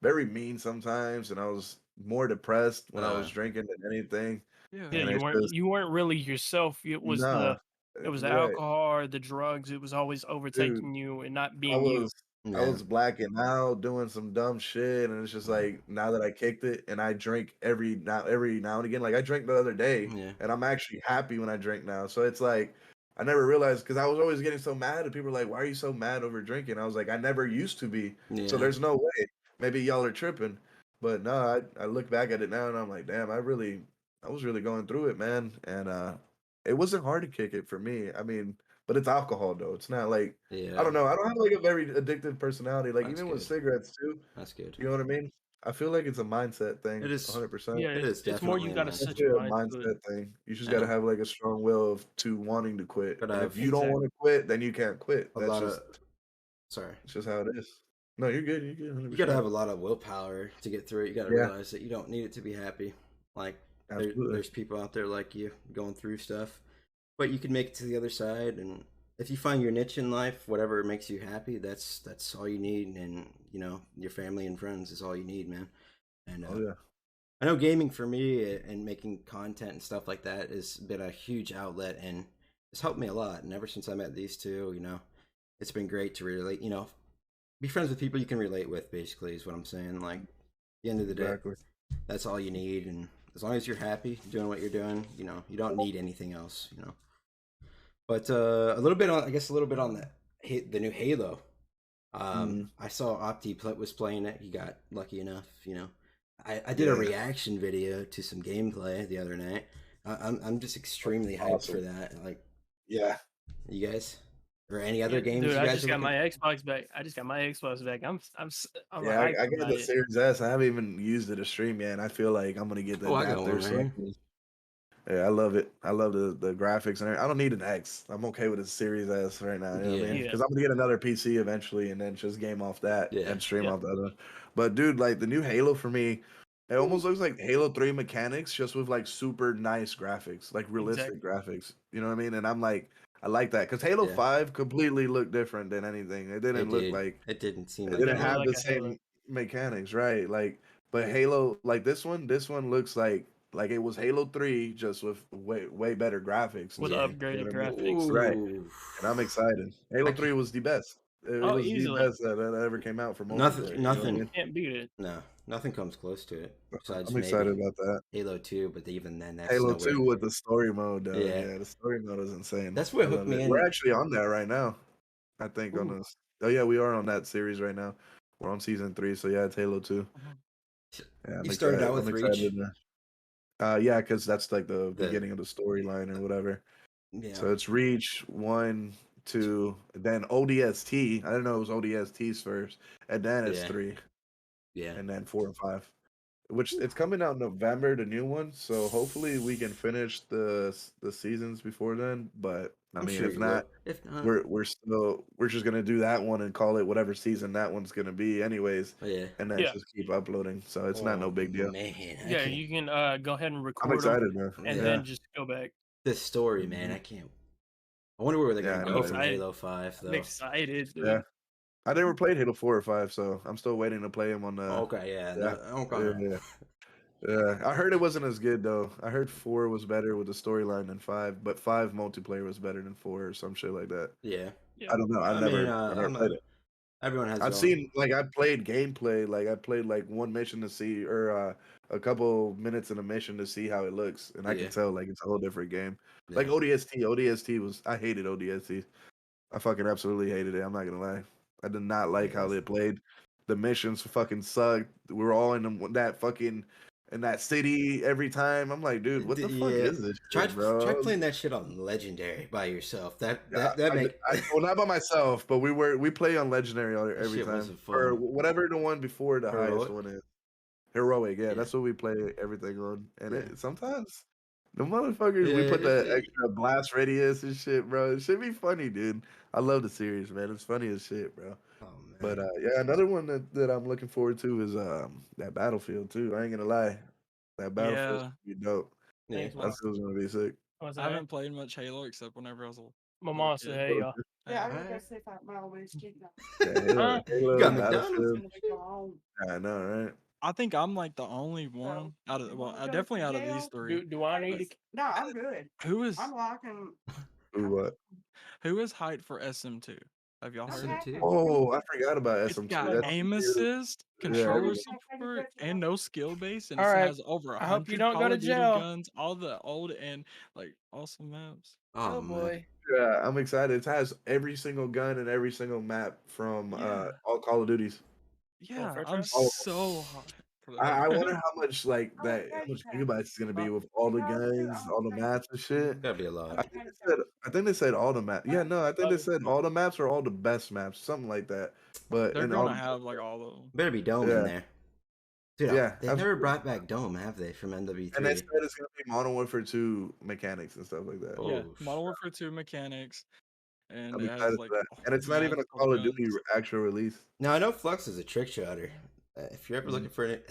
very mean sometimes, and I was more depressed when I was Uh, drinking than anything. Yeah, Yeah. And you it's weren't just you weren't really yourself. nah, It was the right, alcohol or the drugs. It was always dude. overtaking you and not I being you. was I yeah, was blacking out, doing some dumb shit, and it's just yeah, like now that I kicked it, and I drink every now and again. Like I drank the other day, yeah, and I'm actually happy when I drink now. So it's like I never realized because I was always getting so mad, and people were like, "Why are you so mad over drinking?" I was like, "I never used to be." So yeah, there's no way. Maybe y'all are tripping, but no, I look back at it now, and I'm like, damn, I was really going through it, man, and it wasn't hard to kick it for me. I mean, but it's alcohol though. It's not like I yeah. don't know. I don't have like a very addictive personality. Like That's even with good. cigarettes too. That's good. You know what I mean? I feel like it's a mindset thing. It is. 100%. Yeah, It is it's more you definitely a gotta mindset. set Definitely your a mind to it. mindset thing. You just I got to know. have like a strong will to wanting to quit. Gotta And have if you don't want to quit, then you can't quit. a That's lot just of. Sorry. it's just how it is. No, you're good. You're good. You gotta 100%. have a lot of willpower to get through it. You gotta Yeah, realize that you don't need it to be happy. Like absolutely. there's people out there like you going through stuff, but you can make it to the other side. And if you find your niche in life, whatever makes you happy, that's all you need. And you know, your family and friends is all you need, man. And Oh yeah. I know gaming for me and making content and stuff like that has been a huge outlet and it's helped me a lot. And ever since I met these two, you know, it's been great to relate. You know, be friends with people you can relate with. Basically, is what I'm saying. Like, at the end of the day, Exactly. that's all you need. And as long as you're happy doing what you're doing, you know, you don't need anything else. You know. But a little bit on, I guess, a little bit on the new Halo. Mm, I saw was playing it. He got lucky enough, you know. I did a yeah. reaction video to some gameplay the other night. I'm just extremely hyped for Awesome. that. Like, Yeah. you guys or any other Yeah, games dude, you I guys just are got looking? my Xbox back. I just got my Xbox back. I'm Yeah, hyped I got about the it. Series S. I haven't even used it to stream yet, and I feel like I'm gonna get the Oh, I got adapter. one right So here. yeah, I love it. I love the graphics, and I don't need an X. I'm okay with a Series S right now. You know what I mean? Yeah, Yeah, Because I'm gonna get another PC eventually, and then just game off that yeah, and stream yeah, off the other one. But dude, like the new Halo for me, it almost looks like Halo 3 mechanics, just with like super nice graphics, like realistic exactly. graphics. You know what I mean? And I'm like, I like that because Halo yeah. 5 completely looked different than anything. It It didn't look did. like It didn't seem it like It didn't didn't look have Halo. the like a Halo. same mechanics, right? Like, but Halo, like this one looks like it was Halo 3 just with way better graphics and With Yeah. stuff. You know upgraded what I mean? graphics. Right. Ooh. And I'm excited. I Halo 3 can't. was the best. It Oh, was the easily. best that ever came out for Nothing. multiplayer. You know what I Nothing. mean? Can't beat it. No. Nothing comes close to it. Besides I'm excited maybe about that. Halo 2, but even then, that's Halo nowhere. 2 with the story mode, though. Yeah. Yeah, the story mode is insane. That's what I hooked love me it. We're in. actually on that right now. I think on Ooh. this. Oh yeah, we are on that series right now. We're on season 3, so yeah, it's Halo 2. Mhm. Yeah, I'm You started excited. out with I'm Reach. excited. Yeah, because that's like the The beginning of the storyline or whatever. yeah, So it's Reach 1, 2, then ODST. I didn't know it was ODSTs first, and then it's yeah, 3, yeah. and then 4 and 5. Which it's coming out November, the new one. So hopefully we can finish the seasons before then. But I I'm mean, sure if you not, will. If not, we're just gonna do that one and call it whatever season that one's gonna be, anyways, yeah. and then Yeah, just keep uploading. So it's not no Oh big deal. man, I yeah. can't. You can go ahead and I'm record them, excited, man. and Yeah, Yeah, then just go back. this story, man, mhm. I can't. I wonder where they're Yeah, gonna I I'm go know, from right? excited. Halo 5, I'm though. excited, Yeah. dude. I never played Halo 4 or 5, so I'm still waiting to play them on the. Okay, yeah, no, Yeah, okay. yeah, yeah. I heard it wasn't as good though. I heard 4 was better with the storyline than 5, but 5 multiplayer was better than 4 or some shit like that. Yeah, Yeah, I don't know. I mean, I never played it. everyone has I've their own. seen like I played gameplay. Like I played like one mission to see, or a couple minutes in a mission to see how it looks, and I can Yeah, tell like it's a whole different game. Like yeah, ODST. ODST was I hated ODST. I fucking absolutely hated it. I'm not gonna lie. I did not like how yeah. they played. The missions fucking sucked. We were all in that fucking in that city every time. I'm like, dude, what the fuck Yeah. is this Try shit, try bro? playing that shit on Legendary by yourself. That Yeah, that that I, make well, not by myself, but we play on legendary that every shit time, wasn't or fun. whatever the one before the highest Heroic. one is. Heroic, yeah, Yeah, that's what we play everything on. And yeah, it sometimes the motherfuckers we yeah. put the extra blast radius and shit, bro. It should be funny, dude. I love the series, man. It's funny as shit, bro. Oh But man. yeah, another one that I'm looking forward to is that Battlefield too. I ain't gonna lie, that Battlefield's Yeah, gonna be dope. Yeah. thanks, That mom. feels gonna be sick. What's I that? haven't played much Halo except whenever I was a My little mom said, kid. "Hey, y'all." Yeah, I Uh, was gonna Alright. say if I my always keep Yeah, Huh? You Halo, got McDonald's? Battlefield. gonna go home. I know, right? I think I'm like the only So one out of you well, wanna go definitely to out of these jail? three. Do I need But to? No, I'm good. who is I'm locking. Who what? who is hyped for SM2? Have y'all heard? Okay. SM2. Oh, I forgot about It's SM2. got That's aim cute. assist, Yeah, controller yeah. support, and no skill base, and All it right. has over I hope you 100 don't go Call to of Duty jail. guns, all the old and like awesome maps. Oh Oh man. boy. Yeah, I'm excited. It has every single gun and every single map from Yeah, all Call of Duties. Well, yeah, fair I'm try. All of so hot for them. I that. wonder how much like How much that how gas much you have? gigabytes is gonna be Huh? with all the No, I'm good. guns, I'm all the okay. maps and shit. Gotta be a lot. Okay, okay. I think they said all the maps. Yeah, no, I think they Oh, said all the maps or all the best maps, something like that. But They're and all gonna have like all of them. Better be dome in yeah, there. Dude, Yeah, they've never absolutely. brought back Dome, have they, from And they MW3? said it's gonna be Modern Warfare 2 mechanics and stuff like that. Yeah, Oh, Modern Warfare 2 mechanics, and I'm it excited has for like that. And it's not even a magical Call of Duty guns. actual release. now I know Flux is a trick shotter. If you're ever Mm. looking for it,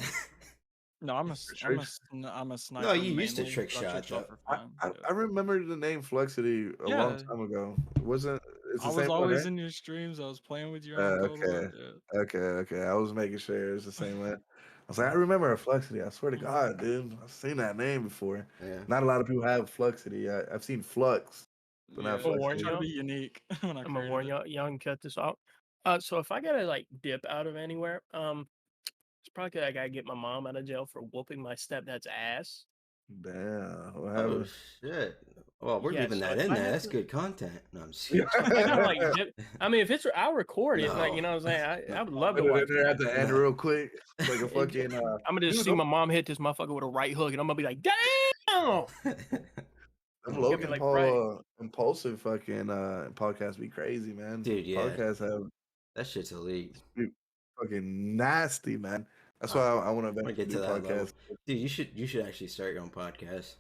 No, I'm a For I'm a sure. I'm a no, sniper you used to mainly, trick but I trick shot shot though. for fun. Yeah. I remember the name Fluxity a long Yeah, time ago. It wasn't it's I the was same one, always right? in your streams. I was playing with you on Total. Okay. Yeah. Okay. I was making sure it was the same one. I was like, I remember a Fluxity. I swear to God, dude. I've seen that name before. Yeah. Not a lot of people have Fluxity. I've seen Flux, but not Yeah, I'ma warn I Fluxity. try to y'all. be unique when I I'm gonna created warn it. y'all can cut this out. So if I gotta like dip out of anywhere, it's probably 'cause I gotta get my mom out of jail for whooping my stepdad's ass. Damn. What Oh happened? shit. Well, we're Yeah, leaving so that if in I there. have That's to, good content. No, I'm just so if I gotta like Put dip, I mean, if it's, I'll record it. Like, no. you know what I'm saying? I would No. love to it in watch there it. at the end No. real quick. Like a fucking I'm gonna just dude, see my mom hit this motherfucker with a right hook, and I'm gonna be like, damn. them Oh, Gonna be Logan like, man. right. Paul impulsive fucking podcasts be crazy, man. Dude, yeah. Podcasts have That shit's elite. be fucking nasty, man. That's why I I want to want to eventually get to do that level. podcasts. Dude, you should actually start your own podcast.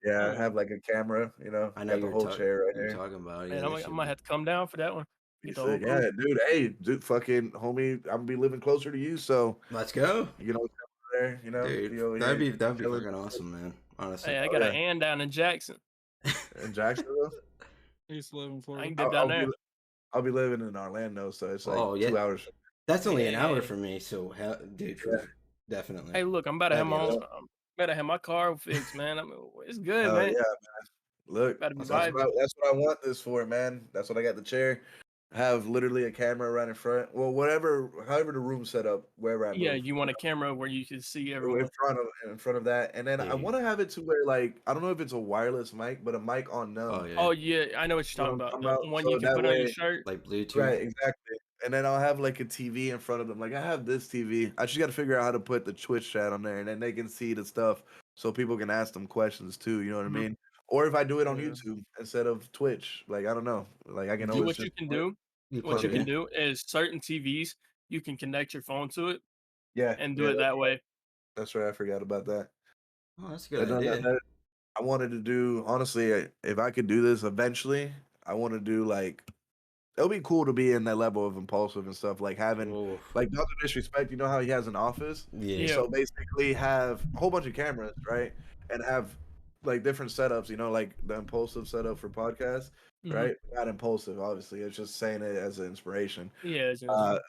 Yeah, Mm, have like a camera, I know got the whole chair right you're there. talking about it. Yeah, man, that I should might be have to come down for that one. Be Get the whole sick. Yeah, crew. dude. Hey, dude, fucking homie, I'm gonna be living closer to you, so Let's go. you know, come over there, Dude, be over here that'd be chilling. fucking awesome, man. Honestly. Hey, I Oh got an yeah, and down in Jackson. in Jacksonville. I used to live in I Florida. can I'll, dip down I'll be there. I'll be living in Orlando, so it's like Oh, yeah. 2 hours. That's only an hour Yeah. for me, so dude, Yeah, definitely. Hey, look, I'm about to have That'd be my own. awesome. About to have my car fixed, man. I mean, it's good, hell man. yeah. Look, About to be That's that's awesome. vibing. what I want this for, man. That's what I got the chair. Have literally a camera right in front. Well, however the room's set up, wherever I Yeah, move, you want a camera where you can see in everyone. front of that, and then I Dude. want to have it to where like I don't know if it's a wireless mic, but a mic on Oh none. yeah. Oh yeah, I know what You you're know talking what about. I'm The talking about? one you So can that put on your way, shirt. Like Bluetooth. right, exactly. And then I'll have like a TV in front of them. Like I have this TV. I just got to figure out how to put the Twitch chat on there, and then they can see the stuff, so people can ask them questions too. You know what I Mhm. mean? Or if I do it on Yeah. YouTube instead of Twitch, like I don't know, like I can You, always What you just can do, you what plug you it can in. do is certain TVs you can connect your phone to it yeah, and do yeah. it that way. That's right. I forgot about that. Oh, that's a good And then idea. I wanted to do honestly, if I could do this eventually, I want to do like it'll be cool to be in that level of impulsive and stuff, like having Oh, like not to disrespect, you know how he has an office? yeah. Yeah. So basically have a whole bunch of cameras, right? And have like different setups, like the impulsive setup for podcasts, Hmm. right? Not impulsive, obviously. It's just saying it as an inspiration. Yeah. It's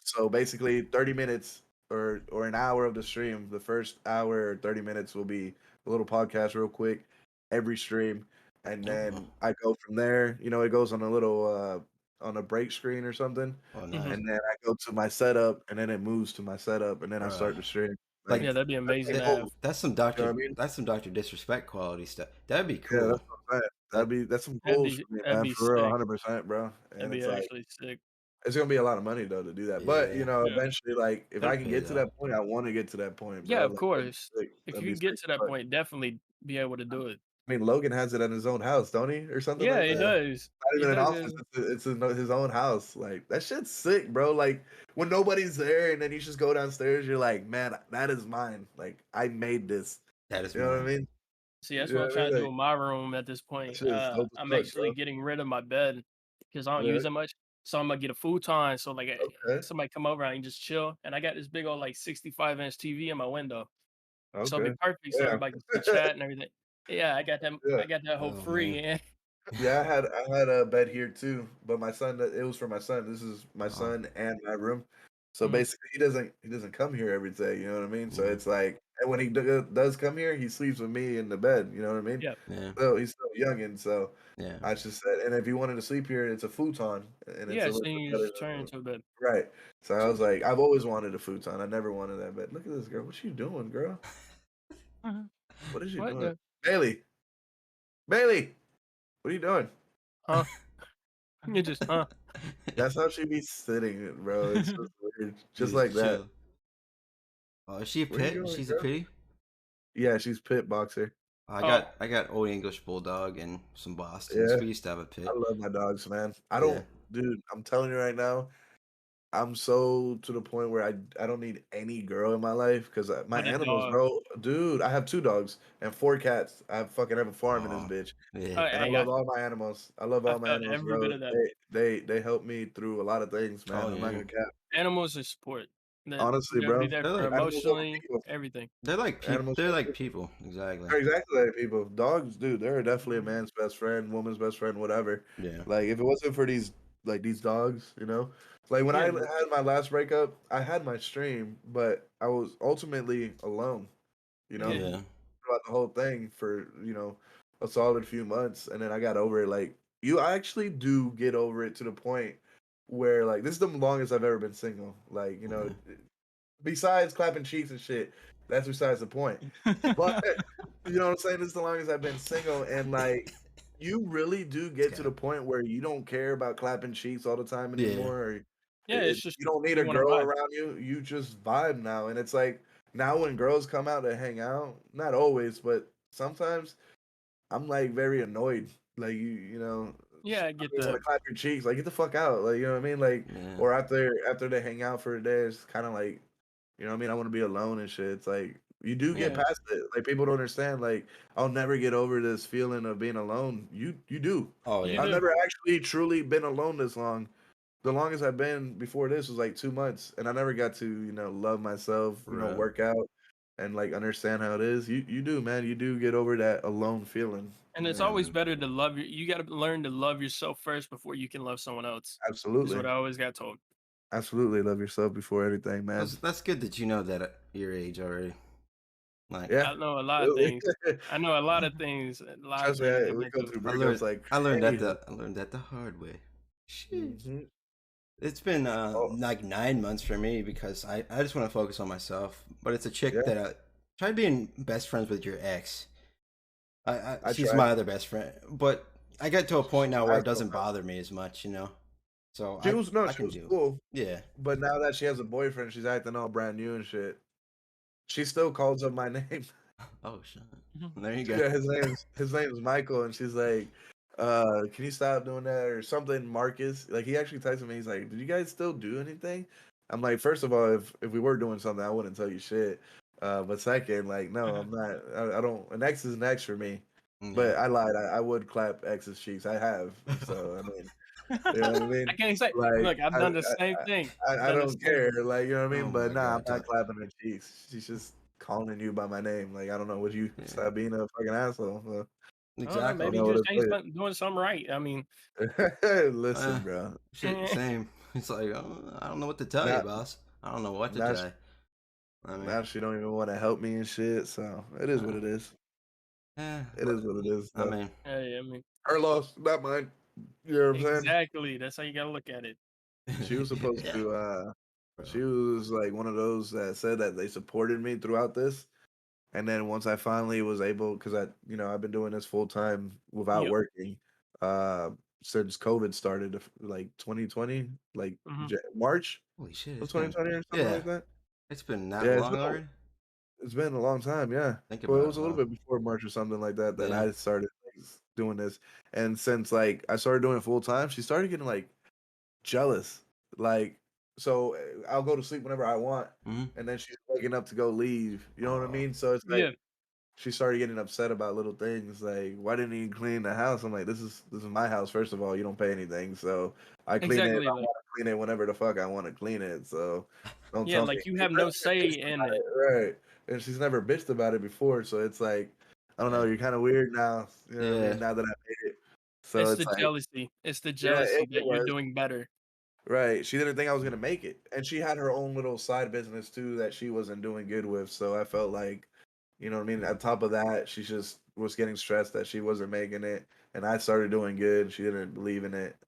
So basically 30 minutes or an hour of the stream, the first hour or 30 minutes will be a little podcast real quick every stream. And Oh, then I go from there, it goes on a little on a break screen or something. oh Mhm. nice. And then I go to my setup and then it moves to my setup and then I Bruh. start the stream. Like Yeah, that'd be That's amazing the to that, goal. have. You know what I mean? That's some Doctor Disrespect quality stuff. That'd be Yeah, cool. that's what I'm saying. That That's some That'd goals be for me, that'd man, be for real, sick. 100%, bro. That'd And be it's like actually sick. it's gonna be a lot of money though to do that. But yeah. Yeah. eventually, like if I It'll can pay get to though. that point, I want to get to that point, Yeah, bro. of Like course. sick. If That'd you be can get sick. to that But, point, definitely be able to do it. I mean, Logan has it at his own house, don't he, or something Yeah, like it that? does. Not It even an does. office. It's in his own house. Like that shit's sick, bro. Like when nobody's there, and then you just go downstairs. You're like, man, that is mine. Like I made this. That is You know what I mine. mean? See, You that's know what I'm what I mean? trying to do Like in my room at this that point. shit is dope as I'm fuck, actually bro. getting rid of my bed because I don't use Really? it much. So I'm gonna get a futon. So like, Okay. somebody come over, I can just chill. And I got this big old like 65-inch TV in my window, so it'll Okay. be perfect so Yeah. everybody can see chat and everything. Yeah, I got that. Yeah. I got that whole Oh free. man. Yeah. Yeah, I had a bed here too, but my son it was for my son. This is my Oh, son and my room. So Mhm. basically, he doesn't come here every day. You know what I mean? So mhm. it's like, and when he does come here, he sleeps with me in the bed. You know what I mean? Yeah. Yeah. So he's still young, and so Yeah. I just said, and if he wanted to sleep here, it's a futon, and it's Yeah. a So little bit you better just turn than into a bed. right. So I So, was like, I've always wanted a futon. I never wanted that bed. Look at this girl. What you doing, girl? Mhm. What is she What doing? the? Bailey, Bailey, what are you doing? Huh? You just That's how she be sitting, bro. It's just weird. Just like just that. chill. Oh, is she a Where you pit? going, She's a girl? pitty. Yeah, she's pit boxer. Oh. I got Old English Bulldog and some Boston's. Yeah, We used to have a I pit. love my dogs, man. I Yeah. don't, dude. I'm telling you right now, I'm so to the point where I don't need any girl in my life because my But a animals, dog. bro. Dude, I have 2 dogs and 4 cats. I have a farm in this Oh, bitch, yeah. and I Hey, love all my animals. I love I all my felt animals, every bit bro. of that. They help me through a lot of things, Oh, man. I'm not yeah. gonna cap. Animals are support. That Honestly, you gotta be bro. there They're for like Animals over emotionally, people. everything. they're like people. Animals They're over like people. people. Exactly. They're exactly like people. Dogs, dude, they're definitely a Mhm. man's best friend, woman's best friend, whatever. Yeah. Like if it wasn't for these dogs, like when I Yeah, had my last breakup, I had my stream, but I was ultimately alone, you know, yeah, Yeah. throughout the whole thing for, a solid few months. And then I got over it. Like I actually do get over it to the point where like this is the longest I've ever been single. Like, Yeah. besides clapping cheeks and shit, that's besides the point. But you know what I'm saying? This is the longest I've been single, and like you really do It's get to the cap. point where you don't care about clapping cheeks all the time Yeah. anymore. Or yeah. It's just you don't need you a want to girl vibe. around you. You just vibe now, and it's like now when girls come out to hang out, not always, but sometimes I'm like very annoyed. Like Yeah, I get want that. to clap your cheeks. Like get the fuck out. Like you know what I mean. Like Yeah. or after they hang out for a day, it's kind of like I want to be alone and shit. It's like you do get Yeah. Yeah, past it. Like people don't understand. Like I'll never get over this feeling of being alone. You do. Oh, you yeah. I've do. never actually truly been alone this long. The longest I've been before this was like 2 months, and I never got to love myself. Right. Work out and like understand how it is. You do, man. You do get over that alone feeling. And it's Yeah, always man. better to love you got to learn to love yourself first before you can love someone else. Is what Absolutely, I always got told. absolutely. Love yourself before everything, man. That's good that you know that at your age already. Like, Yeah, I know a lot of absolutely. things. I know a lot of things. A lot of Trust me, things I've we been go through. through breakups like crazy. I learned that the hard way. Sheesh. Hmm. It's been Oh, like 9 months for me because I just want to focus on myself. But it's a chick yeah. that try being best friends with your ex. I She's tried. my other best friend, but I get to a point She's now an where it asshole, doesn't bro. bother me as much, you know. So She was no, I she can was do. cool, Yeah. but now that she has a boyfriend, she's acting all brand new and shit. She still calls up my name. Oh shit. Mhm. There you go. Yeah, his name's Michael, and she's like, can you stop doing that or something, Marcus? Like he actually texted me. He's like, did you guys still do anything? I'm like, first of all, if we were doing something, I wouldn't tell you shit. But second, like, no, I'm not. I don't. An X is an X for me. Yeah. But I lied. I would clap X's cheeks. I have. So I mean. You know what I I mean? can't say. Like, Look, I've done the same thing. I've I done the don't same care, thing. like, you know what I Oh mean? But my nah, I'm god. not clapping her cheeks. She's just calling you by my name. Like, I don't know. Would you Yeah. stop being a fucking asshole? I don't know. I don't Exactly. Maybe know what just to ain't doing something right. I mean, say. Uh, Listen, bro. shit. Same. It's like I don't know what to tell you, Now, boss. I don't know what to now, tell you. I mean, now she don't even want to help me and shit. So it is what uh, it is. yeah. It But is what it is. I So mean, hey, I mean, her loss, not mine. You know what I'm saying? exactly. That's how you gotta look at it. She was supposed yeah, to. bro. She was like one of those that said that they supported me throughout this. And then once I finally was able, because I've been doing this full time without Yep. working, uh, since COVID started, like 2020, like Hmm. March Holy shit! of It's been 2020 or something yeah. like that. It's been that Yeah, long already. it's been a long time. Yeah, Think well, it about was it, a little though. bit before March or something like that that Yeah. I started like, doing this. And since like I started doing it full time, she started getting like jealous. Like, so I'll go to sleep whenever I want, Hmm. and then she's waking up to go leave. You know what I Oh. mean? So it's like Yeah. she started getting upset about little things like why didn't you clean the house? I'm like, this is my house. First of all, you don't pay anything, so I clean it. Exactly. I Like, want to clean it whenever the fuck I want to clean it. So don't yeah. tell me. Like you She's have no never say bitched in about it. it, right? And she's never bitched about it before, so it's like I don't know. Yeah. You're kind of weird now. You know what I Yeah. mean? Now that I made it, so It's it's the like jealousy. It's the yeah, jealousy it that you're was. doing better. Right. She didn't think I was gonna make it. And she had her own little side business too that she wasn't doing good with. So I felt like, you know what I mean? On top of that, she just was getting stressed that she wasn't making it. And I started doing good. She didn't believe in it. Yeah.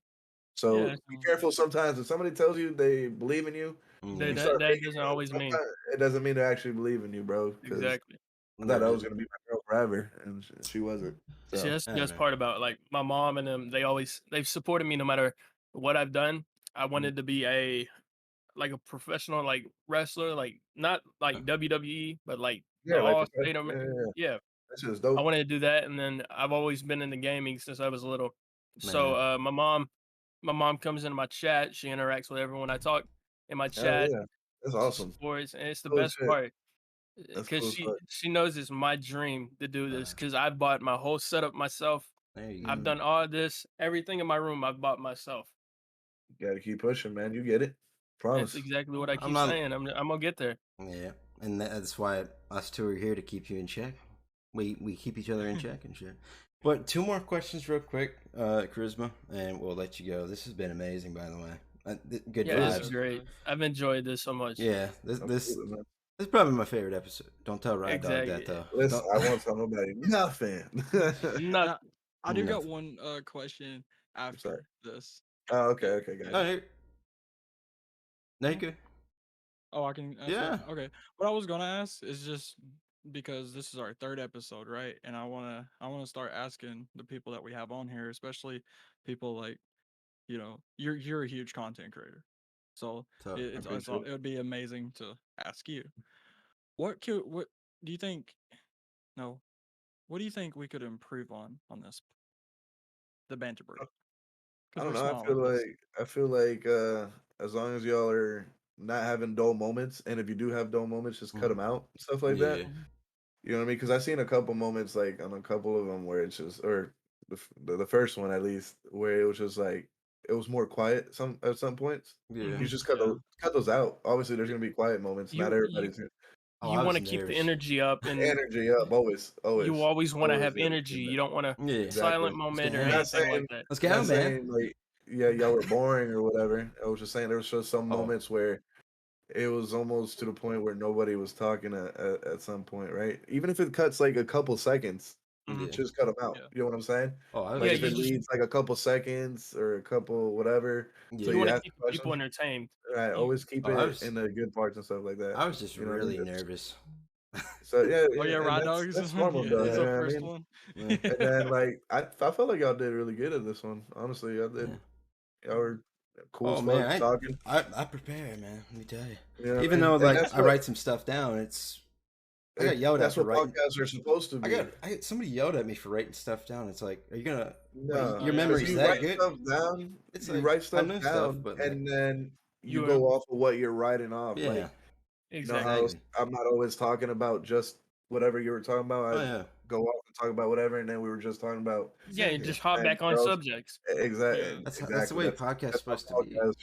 So be careful sometimes. If somebody tells you they believe in you, Yeah. you start That making doesn't it. always mean Sometimes it doesn't mean they actually believe in you, bro. Because exactly. I thought There I is. was gonna be my girl forever, and she wasn't. See, So that's the Yeah, best man. part about like my mom and them. They've supported me no matter what I've done. I mm, wanted to be a professional like wrestler, like not Uh, like WWE, but like the yeah, like all professional. state. Yeah, yeah, yeah. Yeah, That's just I dope. wanted to do that, and then I've always been into gaming since I was little. So Man. my mom comes into my chat. She interacts with everyone I talk. in my Hell chat. yeah, that's She awesome. supports, and it's the Holy best shit, part that's because cool as fuck. she knows it's my dream to do this because I bought my whole setup myself. There you go. I've done all this, everything in my room I've bought myself. You gotta keep pushing, man. You get it. That's Promise. exactly what I I'm keep not. saying. I'm gonna get there. Yeah, and that's why us two are here to keep you in check. We keep each other in check and shit. But two more questions, real quick, Charisma, and we'll let you go. This has been amazing, by the way. Good Yeah, this vibes. is great. I've enjoyed this so much. Yeah, this Absolutely, man. is probably my favorite episode. Don't tell Ride Dog that Exactly. though. Listen, Don't- I won't tell nobody nothing. Not Now, I do got Nothing. one question Sorry. after this. Oh, okay, got No, it. you're good. Oh, I can ask Yeah. that? Okay. What I was gonna ask is just because this is our third episode, right? And I wanna start asking the people that we have on here, especially people like, you're a huge content creator. So So it would be amazing to ask you. What do you think no, what do you think we could improve on this the banter break? I Because don't we're know. small like this. I feel like as long as y'all are not having dull moments, and if you do have dull moments, just cut them out, stuff like that. yeah, You know what I mean? Because I've seen a couple moments, like on a couple of them, where it's just, or the first one at least, where it was just like it was more quiet at some points. yeah. You just Yeah. cut those out. Obviously, there's gonna be quiet moments. Not you everybody's Oh, you I want was to keep the nervous. energy up, and energy up. Always, you always, always want to always have gotta energy. keep that. You don't want a Yeah, Exactly. silent moment or get Not anything like saying, that. let's not go, man. saying like yeah, y'all were boring or whatever. I was just saying there was just some Oh. moments where it was almost to the point where nobody was talking at some point, right? Even if it cuts like a couple seconds, Yeah. just cut them out. Yeah. You know what I'm saying? Oh, I was Like Yeah, if you it just just leads like a couple seconds or a couple whatever, so yeah. you you want to ask keep a people question, entertained. right? You Always keep Oh, I it was in the good parts and stuff like that. I was just You know what I mean? really nervous. So yeah, Oh yeah, and Rod Dog is that's one. normal Yeah, though. it's You the Yeah, know what I first mean? one. yeah, And then like I felt like y'all did really good at this one. Honestly, y'all yeah. did. Y'all were cool as Oh fuck man, talking. I prepare, man. Let me tell you. You know what I Even mean? though And like I write some stuff down, I got yelled at that's for what writing. podcasts are supposed to be. Somebody yelled at me for writing stuff down. It's like, are you gonna No, your Yeah, because memory's you that write good? stuff down. It's You like write I stuff know stuff, down, but like and then you you go off of what you're writing off. yeah, Like you know how exactly. exactly. I'm not always talking about just whatever you were talking about. Oh I yeah, go off and talk about whatever, and then we were just talking about Yeah, and exactly. just hop and back on girls. subjects. yeah. That's the Exactly. way podcast's That's how supposed to be. podcasts.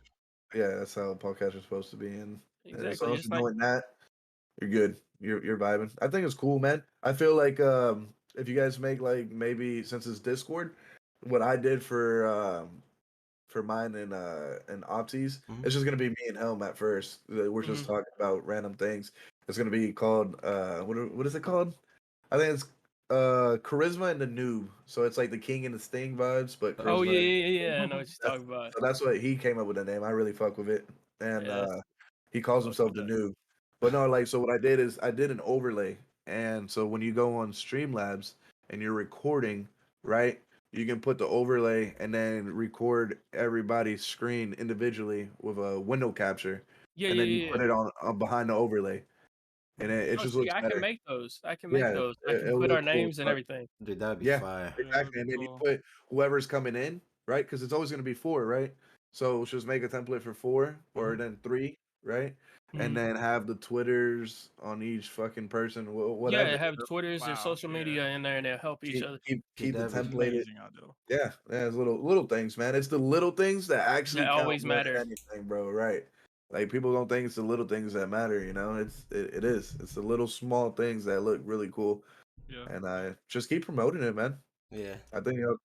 Yeah, that's how podcasts are supposed to be. And as Exactly. long as It's you're like doing that, you're good. You're vibing. I think it's cool, man. I feel like if you guys make like maybe since it's Discord, what I did for mine and Opties, Mhm. it's just gonna be me and Helm at first. We're just mhm. talking about random things. It's gonna be called what is it called? I think it's Charisma and the Noob. So it's like the King and the Sting vibes, but Oh Charisma. yeah, yeah, yeah. I know what you're That's talking about. so that's what he came up with the name. I really fuck with it, and Yeah, he calls fuck himself with the that. Noob. But no, like so what I did is I did an overlay, and so when you go on Streamlabs and you're recording, right? You can put the overlay and then record everybody's screen individually with a window capture, Yeah, and yeah, then you yeah, yeah. put it on behind the overlay, and it Oh, just see, looks I can better. make those. I can make Yeah, those. I can it'll put our look cool names as and fuck. everything. Dude, that'd be Yeah, fire. Yeah, that'd exactly. be And then you cool. put whoever's coming in, right? Because it's always going to be four, right? So just make a template for four or Mhm. then three, right? And Mhm. then have the Twitters on each fucking person, Yeah, whatever. have Twitters or Wow. social Yeah. media in there, and they'll help each Keep other. keep Dude, keep the that'd be template. Amazing idea. Yeah, yeah, it's little things, man. It's the little things that actually That count always more than matter. anything, bro. Right? Like people don't think it's the little things that matter. You know, it is. It's the little small things that look really cool, Yeah. and I just keep promoting it, man. yeah, I think y'all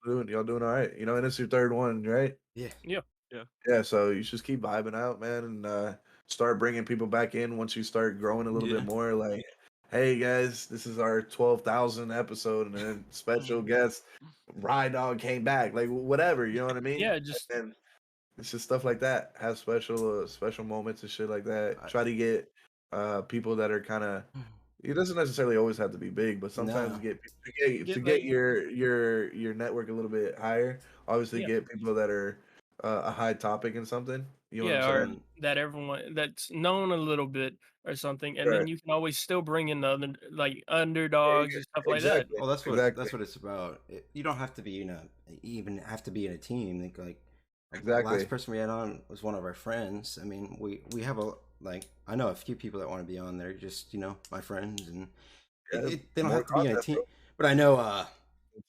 doing all right. You know, and it's your third one, right? yeah, Yeah. Yeah. Yeah, so you just keep vibing out, man, and start bringing people back in once you start growing a little yeah. bit more. Like, hey guys, this is our 12,000 episode, and then special guest Rye Dog came back. Like whatever, you know what I mean? Yeah, just And it's just stuff like that. Have special moments and shit like that. I, Try to get people that are kind of. It doesn't necessarily always have to be big, but sometimes no, to get get like your network a little bit higher. Obviously, yeah, get people that are a high topic in something. You know what I'm yeah, or saying? mhm. that everyone that's known a little bit or something, and Right. then you can always still bring in the other like Yeah, underdogs and stuff like that. exactly. Well, Exactly. that's what it's about. You don't have to be in a even have to be in a team. Like Like the Exactly. last person we had on was one of our friends. I mean, we have a like I know a few people that want to be on there. Just my friends, and Yeah, they don't more have to be in a content, team. bro. But I know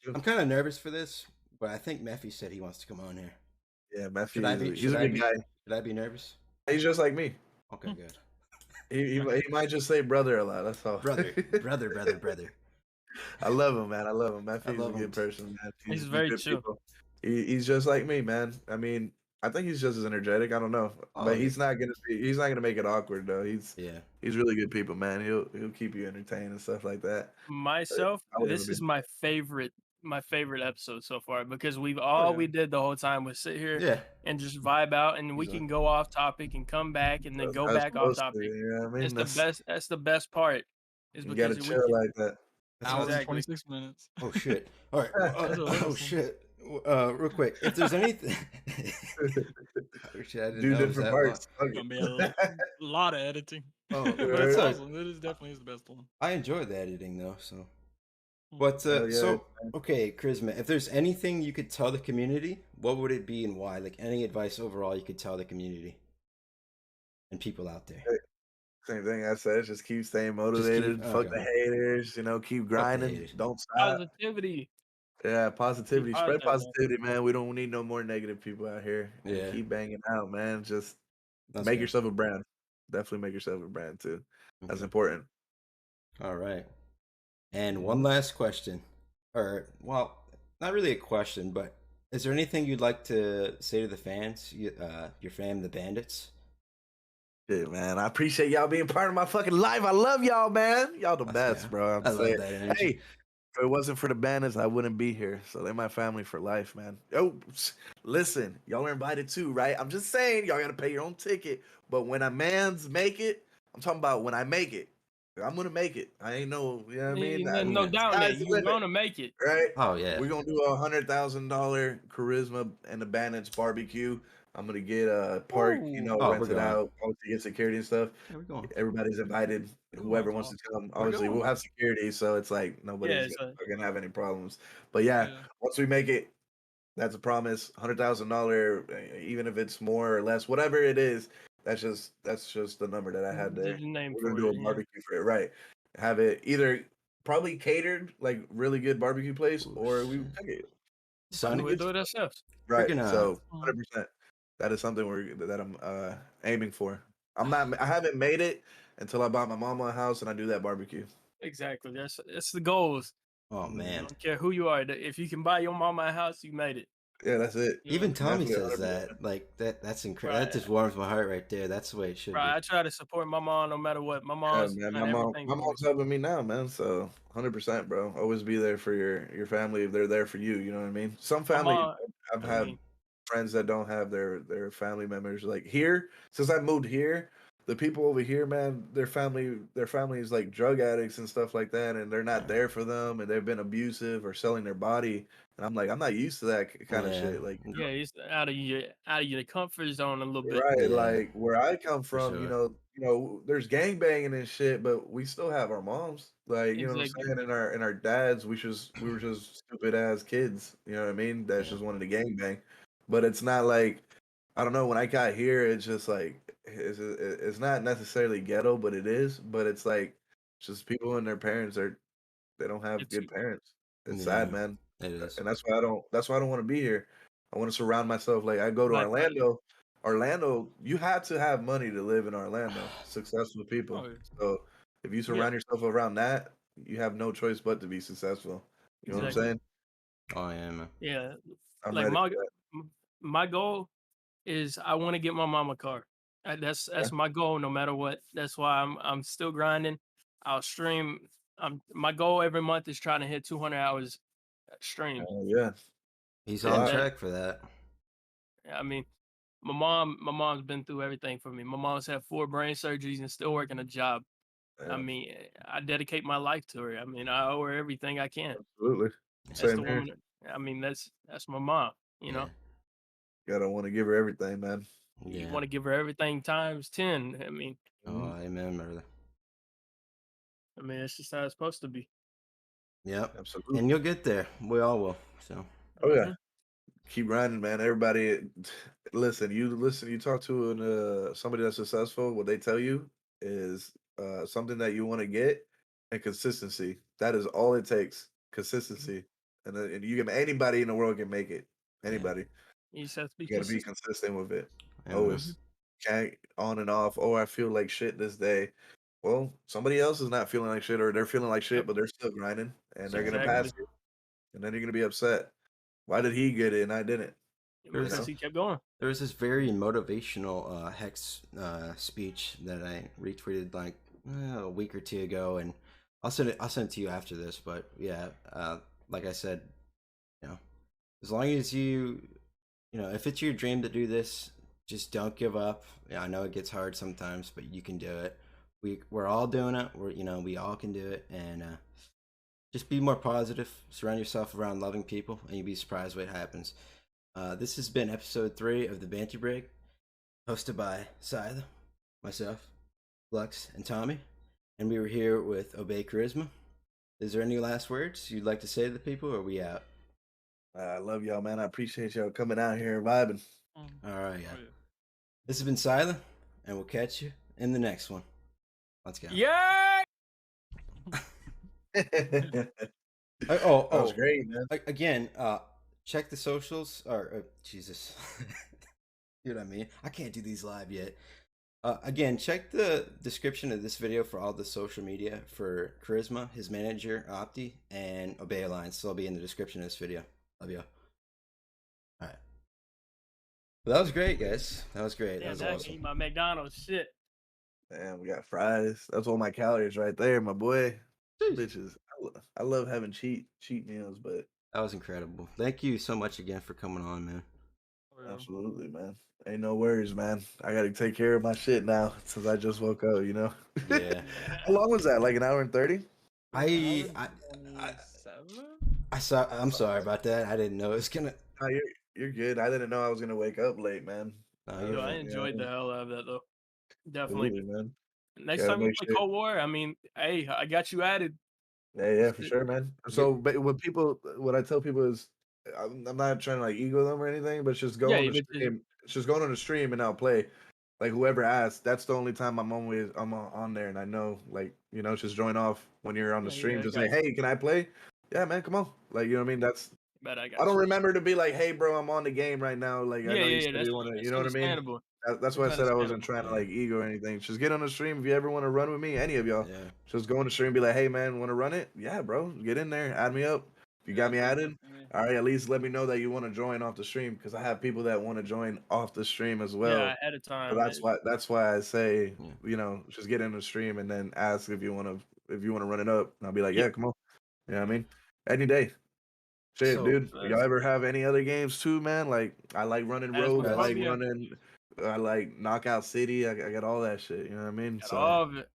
Too. I'm kind of nervous for this. But I think Mephi said he wants to come on here. Yeah, Should Matthew, I be? he's Should a I good be? guy. Should I be nervous? He's just like me. Okay, good. He might just say brother a lot. That's all. Brother, brother, brother, brother. I love him, man. I love him. I Matthew's a love him. good person, man. He's He's very good chill. people. He's just like me, man. I mean, I think he's just as energetic. I don't know, Oh, but he's not gonna make it awkward though. Yeah. He's really good people, man. He'll keep you entertained and stuff like that. Myself, I would this never is be. my favorite episode so far because Oh, we yeah. did the whole time was sit here Yeah. and just vibe out, and we Easily. can go off topic and come back and then That's go how it's back off supposed to. topic. You know what I It's mean? the best. That's the best part. Is You gotta because we chill can like that. That's Hour awesome. and exactly. 26 minutes. Oh shit! All right. That's a little Oh one. shit! Real quick, if there's anything, oh, shit, I didn't Do know it was different that long. parts. Fuck Gonna be it. a lot of editing. Oh, But Right. it's Right. awesome. It is definitely the best one. I enjoyed the editing though. So, Mm. but Hell yeah, so okay, Charisma. If there's anything you could tell the community, what would it be and why? Like any advice overall you could tell the community and people out there. Same thing I said. Just keep staying motivated. Fuck okay. the haters. Keep grinding. haters. Don't stop. Positivity. Yeah, positivity. Spread positive, man. positivity, man. We don't need no more negative people out here. And Yeah. keep banging out, man. Just That's make good. yourself a brand. Definitely make yourself a brand too. That's Okay. important. All right. And Mhm. one last question, or well, not really a question, but is there anything you'd like to say to the fans, your fam, the Bandits? Shit, man. I appreciate y'all being part of my fucking life. I love y'all, man. Y'all the That's best, good. bro. I'm I love saying. that energy. Hey, if it wasn't for the Bandits, I wouldn't be here. So they're my family for life, man. Oh, listen, y'all are invited too, right? I'm just saying, y'all gotta pay your own ticket. But when a man's make it, I'm talking about when I make it. I'm gonna make it. I ain't know, you know what I mean? No doubt in Sky's it. the You're limit, gonna make it. right? Oh yeah. We're gonna do $100,000 charisma and the Bandits barbecue. I'm gonna get a park, Ooh. Oh, we're rented going. out, obviously get security and stuff. Yeah, we're going. Everybody's invited. Whoever wants to come. Obviously, going. we'll have security, so it's like Yeah, nobody's so gonna have any problems. But yeah, Yeah. once we make it, that's a promise. $100,000, even if it's more or less, whatever it is. That's just the number that I had there. there's a name We're for gonna do it. a Yeah. barbecue for it, right? Have it either probably catered, like really good barbecue place, Ooh, or we shit. cook it. Son, We'll do it ourselves. Right. freaking So Mhm. 100%. That is something that I'm aiming for. I haven't made it until I bought my mama a house and I do that barbecue. Exactly. That's the goals. oh Mhm. I man. don't care who you are. If you can buy your mama a house, you made it. Yeah, that's it. Yeah. Even Tommy Definitely says 100%. that. Like that's incredible. Right. That just warms my heart right there. That's the way it should Right. be. I try to support my mom no matter what. My Yeah, mom's man. done everything My for me. mom's helping me now, man. So 100%, bro. Always be there for your family if they're there for you. You know what I mean? Some My family, mom, I've I had mean, friends that don't have their family members. Like here, since I moved here, the people over here, man, their family is like drug addicts and stuff like that, and they're not there for them, and they've been abusive or selling their body. And I'm like, I'm not used to that kind of Yeah. shit. Like, yeah, it's out of your comfort zone a little bit. right, Yeah. like where I come For from, sure. there's gang banging and shit, but we still have our moms. Like, you know what I'm Exactly. saying? And our dads, we were just stupid ass kids. You know what I mean? That Yeah. just wanted to gang bang. But it's not like I don't know. When I got here, it's just like it's not necessarily ghetto, but it is. But it's like just people and their parents they don't have It's good parents. It's sad, Yeah. man. It is. And that's why I don't want to be here. I want to surround myself. Like I go to like Orlando. Orlando, you have to have money to live in Orlando. Successful people. Oh, yeah. So if you yeah, surround yourself around that, you have no choice but to be successful. You know what I'm exactly. saying? Oh yeah, man. Yeah, I'm like ready for that. my goal is I want to get my mom a car. That's my goal no matter what. That's why I'm still grinding. I'll stream. My goal every month is trying to hit 200 hours stream. Yeah. He's a on And lot. that track for that. I mean, my mom's been through everything for me. My mom's had 4 brain surgeries and still working a job. I Yeah, mean, I dedicate my life to her. I mean, I owe her everything I can. absolutely. That's the Same here. woman. I mean, that's my mom. You Yeah. know, Gotta want to give her everything, man. you Yeah. want to give her everything times 10. Oh, Mhm. amen, brother. I mean, it's just how it's supposed to be. Yep. Absolutely. And you'll get there. We all will. So Oh yeah. Mhm. Keep grinding, man. Everybody, listen. You talk to somebody that's successful. What they tell you is something that you want to get and consistency. That is all it takes. Consistency, and you can anybody in the world can make it. Anybody. You just have to be You got to be consistent. consistent with it. Yeah, man. Always. Can't on and off. Oh, I feel like shit this day. Well, somebody else is not feeling like shit, or they're feeling like shit, Yep. but they're still grinding, and they're gonna Exactly. pass you, and then you're gonna be upset. Why did he get it and I didn't? There's Because this- he kept going. There was this very motivational Hex speech that I retweeted like a week or two ago, and I'll send it to you after this. But yeah, like I said, as long as if it's your dream to do this, just don't give up. Yeah, I know it gets hard sometimes, but you can do it. We're all doing it. We all can do it, and just be more positive. Surround yourself around loving people, and you'll be surprised what happens. This has been episode 3 of the Banter Break, hosted by Syla, myself, Lux, and Tommy. And we were here with Obey KarizMa. Is there any last words you'd like to say to the people, or are we out? I love y'all, man. I appreciate y'all coming out here and vibing. All right, yeah. Oh, yeah. This has been Syla, and we'll catch you in the next one. Let's go. Yeah. That Oh, was great, man. Again, check the socials, or Jesus. You know what I mean? I can't do these live yet. Again, check the description of this video for all the social media for KarizMa, his manager, Opti, and Obey Alliance. They'll be in the description of this video. Love you. All right. Well, that was great, guys. That was great. Yeah, That was awesome. eat my McDonald's shit. Man, we got fries. That's all my calories right there, my boy. Bitches. I love having cheat meals, but That was incredible. Thank you so much again for coming on, man. Oh, yeah. absolutely, man. Ain't no worries, man. I got to take care of my shit now since I just woke up, Yeah. How long was that? Like an hour and 30? I 27? I'm sorry about that. I didn't know it was gonna. No, you're good. I didn't know I was gonna wake up late, man. No, I you're Yo, I fine. enjoyed the hell out of that though. Definitely. Absolutely, man. Next Gotta time we make play sure. Cold War, I mean, hey, I got you added. Yeah, for sure, man. So, but what I tell people is, I'm not trying to like ego them or anything, but just go Yeah, on the but stream. Just going on the stream and I'll play. Like whoever asks, that's the only time I'm on there, and I know, like just join off when you're on the Yeah, stream. yeah, Just got say, you. hey, can I play? Yeah, man, come on. Like you know what I mean? That's Bet I got I don't you. remember to be like, hey, bro, I'm on the game right now. Like I Yeah, know you yeah, said that's you want to, you know what I mean? understandable. That's why I It's said I wasn't understandable. trying to like ego or anything. Just get on the stream if you ever want to run with me. Any of y'all, Yeah. just go on the stream and be like, hey man, want to run it? Yeah, bro, get in there, add me up. If you got me added, all right, at least let me know that you want to join off the stream because I have people that want to join off the stream as well. Yeah, ahead of So time. that's why I say, Yeah. just get in the stream and then ask if you want to run it up. And I'll be like, Yep. yeah, come on. You know what I mean? Any day. Shit, So, dude. Y'all ever have any other games too, man? Like I like running As rogues. we I like come, yeah. running. I like Knockout City. I got all that shit. You know what I mean? Got So all of it.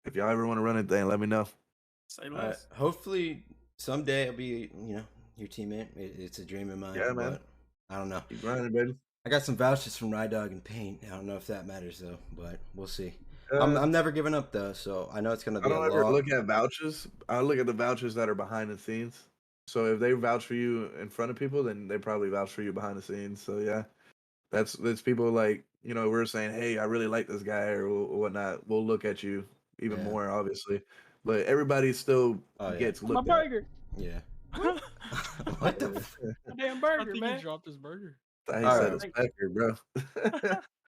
if y'all ever want to run it, then let me know. Say less. hopefully someday I'll be, your teammate. It's a dream of mine. Yeah, man. But I don't know. Keep grinding, baby. I got some vouchers from Ride Dog and Paint. I don't know if that matters though, but we'll see. Uh, I'm never giving up though, so I know it's gonna I be a don't ever lot. look at vouchers. I look at the vouchers that are behind the scenes. So if they vouch for you in front of people, then they probably vouch for you behind the scenes. So yeah, that's people like we're saying, hey, I really like this guy or whatnot. We'll look at you even Yeah. more, obviously. But everybody still Oh, yeah. gets My looked at. burger. Yeah. What the? My damn I burger, think man. he dropped his burger. I All said right. it's Becker, bro.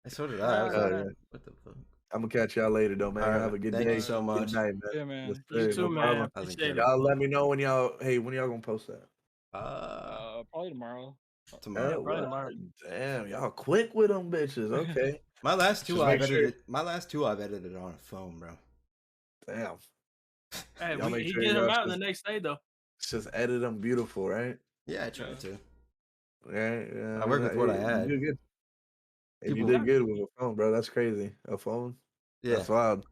So did I. I was like, Yeah. what the fuck? I'm gonna catch y'all later, though, man. All Y'all right. have a good Thank day. you so much. Good night, man. Yeah, man. Yes, You sir, too, no man. problem. That was Appreciate it. incredible. Y'all let me know when y'all gonna post that. Probably tomorrow. Tomorrow. Oh, probably what? tomorrow. Damn, y'all quick with them bitches. Okay. My last two Just I've make sure- edited. My last two I've edited on a phone, bro. Damn. Hey, Y'all make he sure get him y'all out the just- next day though. Just edit them beautiful, right? Yeah, I tried to. Right. Yeah, I work with what I you had. did good. If you People- did good with a phone, bro, that's crazy. A phone? Yeah. That's wild.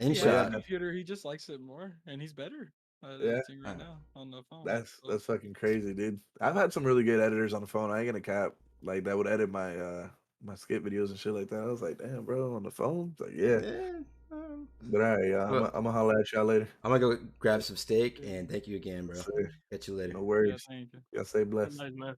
He InShot. has Yeah, a computer. He just likes it more, and he's better at Yeah. editing right now on the phone. That's So, fucking crazy, dude. I've had some really good editors on the phone. I ain't gonna cap. Like that would edit my my skit videos and shit like that. I was like, damn, bro, on the phone. It's like, yeah. Yeah. But all right, yeah, Well- I'm gonna holler at y'all later. I'm gonna go grab some steak and thank you again, bro. Sir. Catch you later. No yeah, worries. thank you. Y'all stay blessed. Nice, man.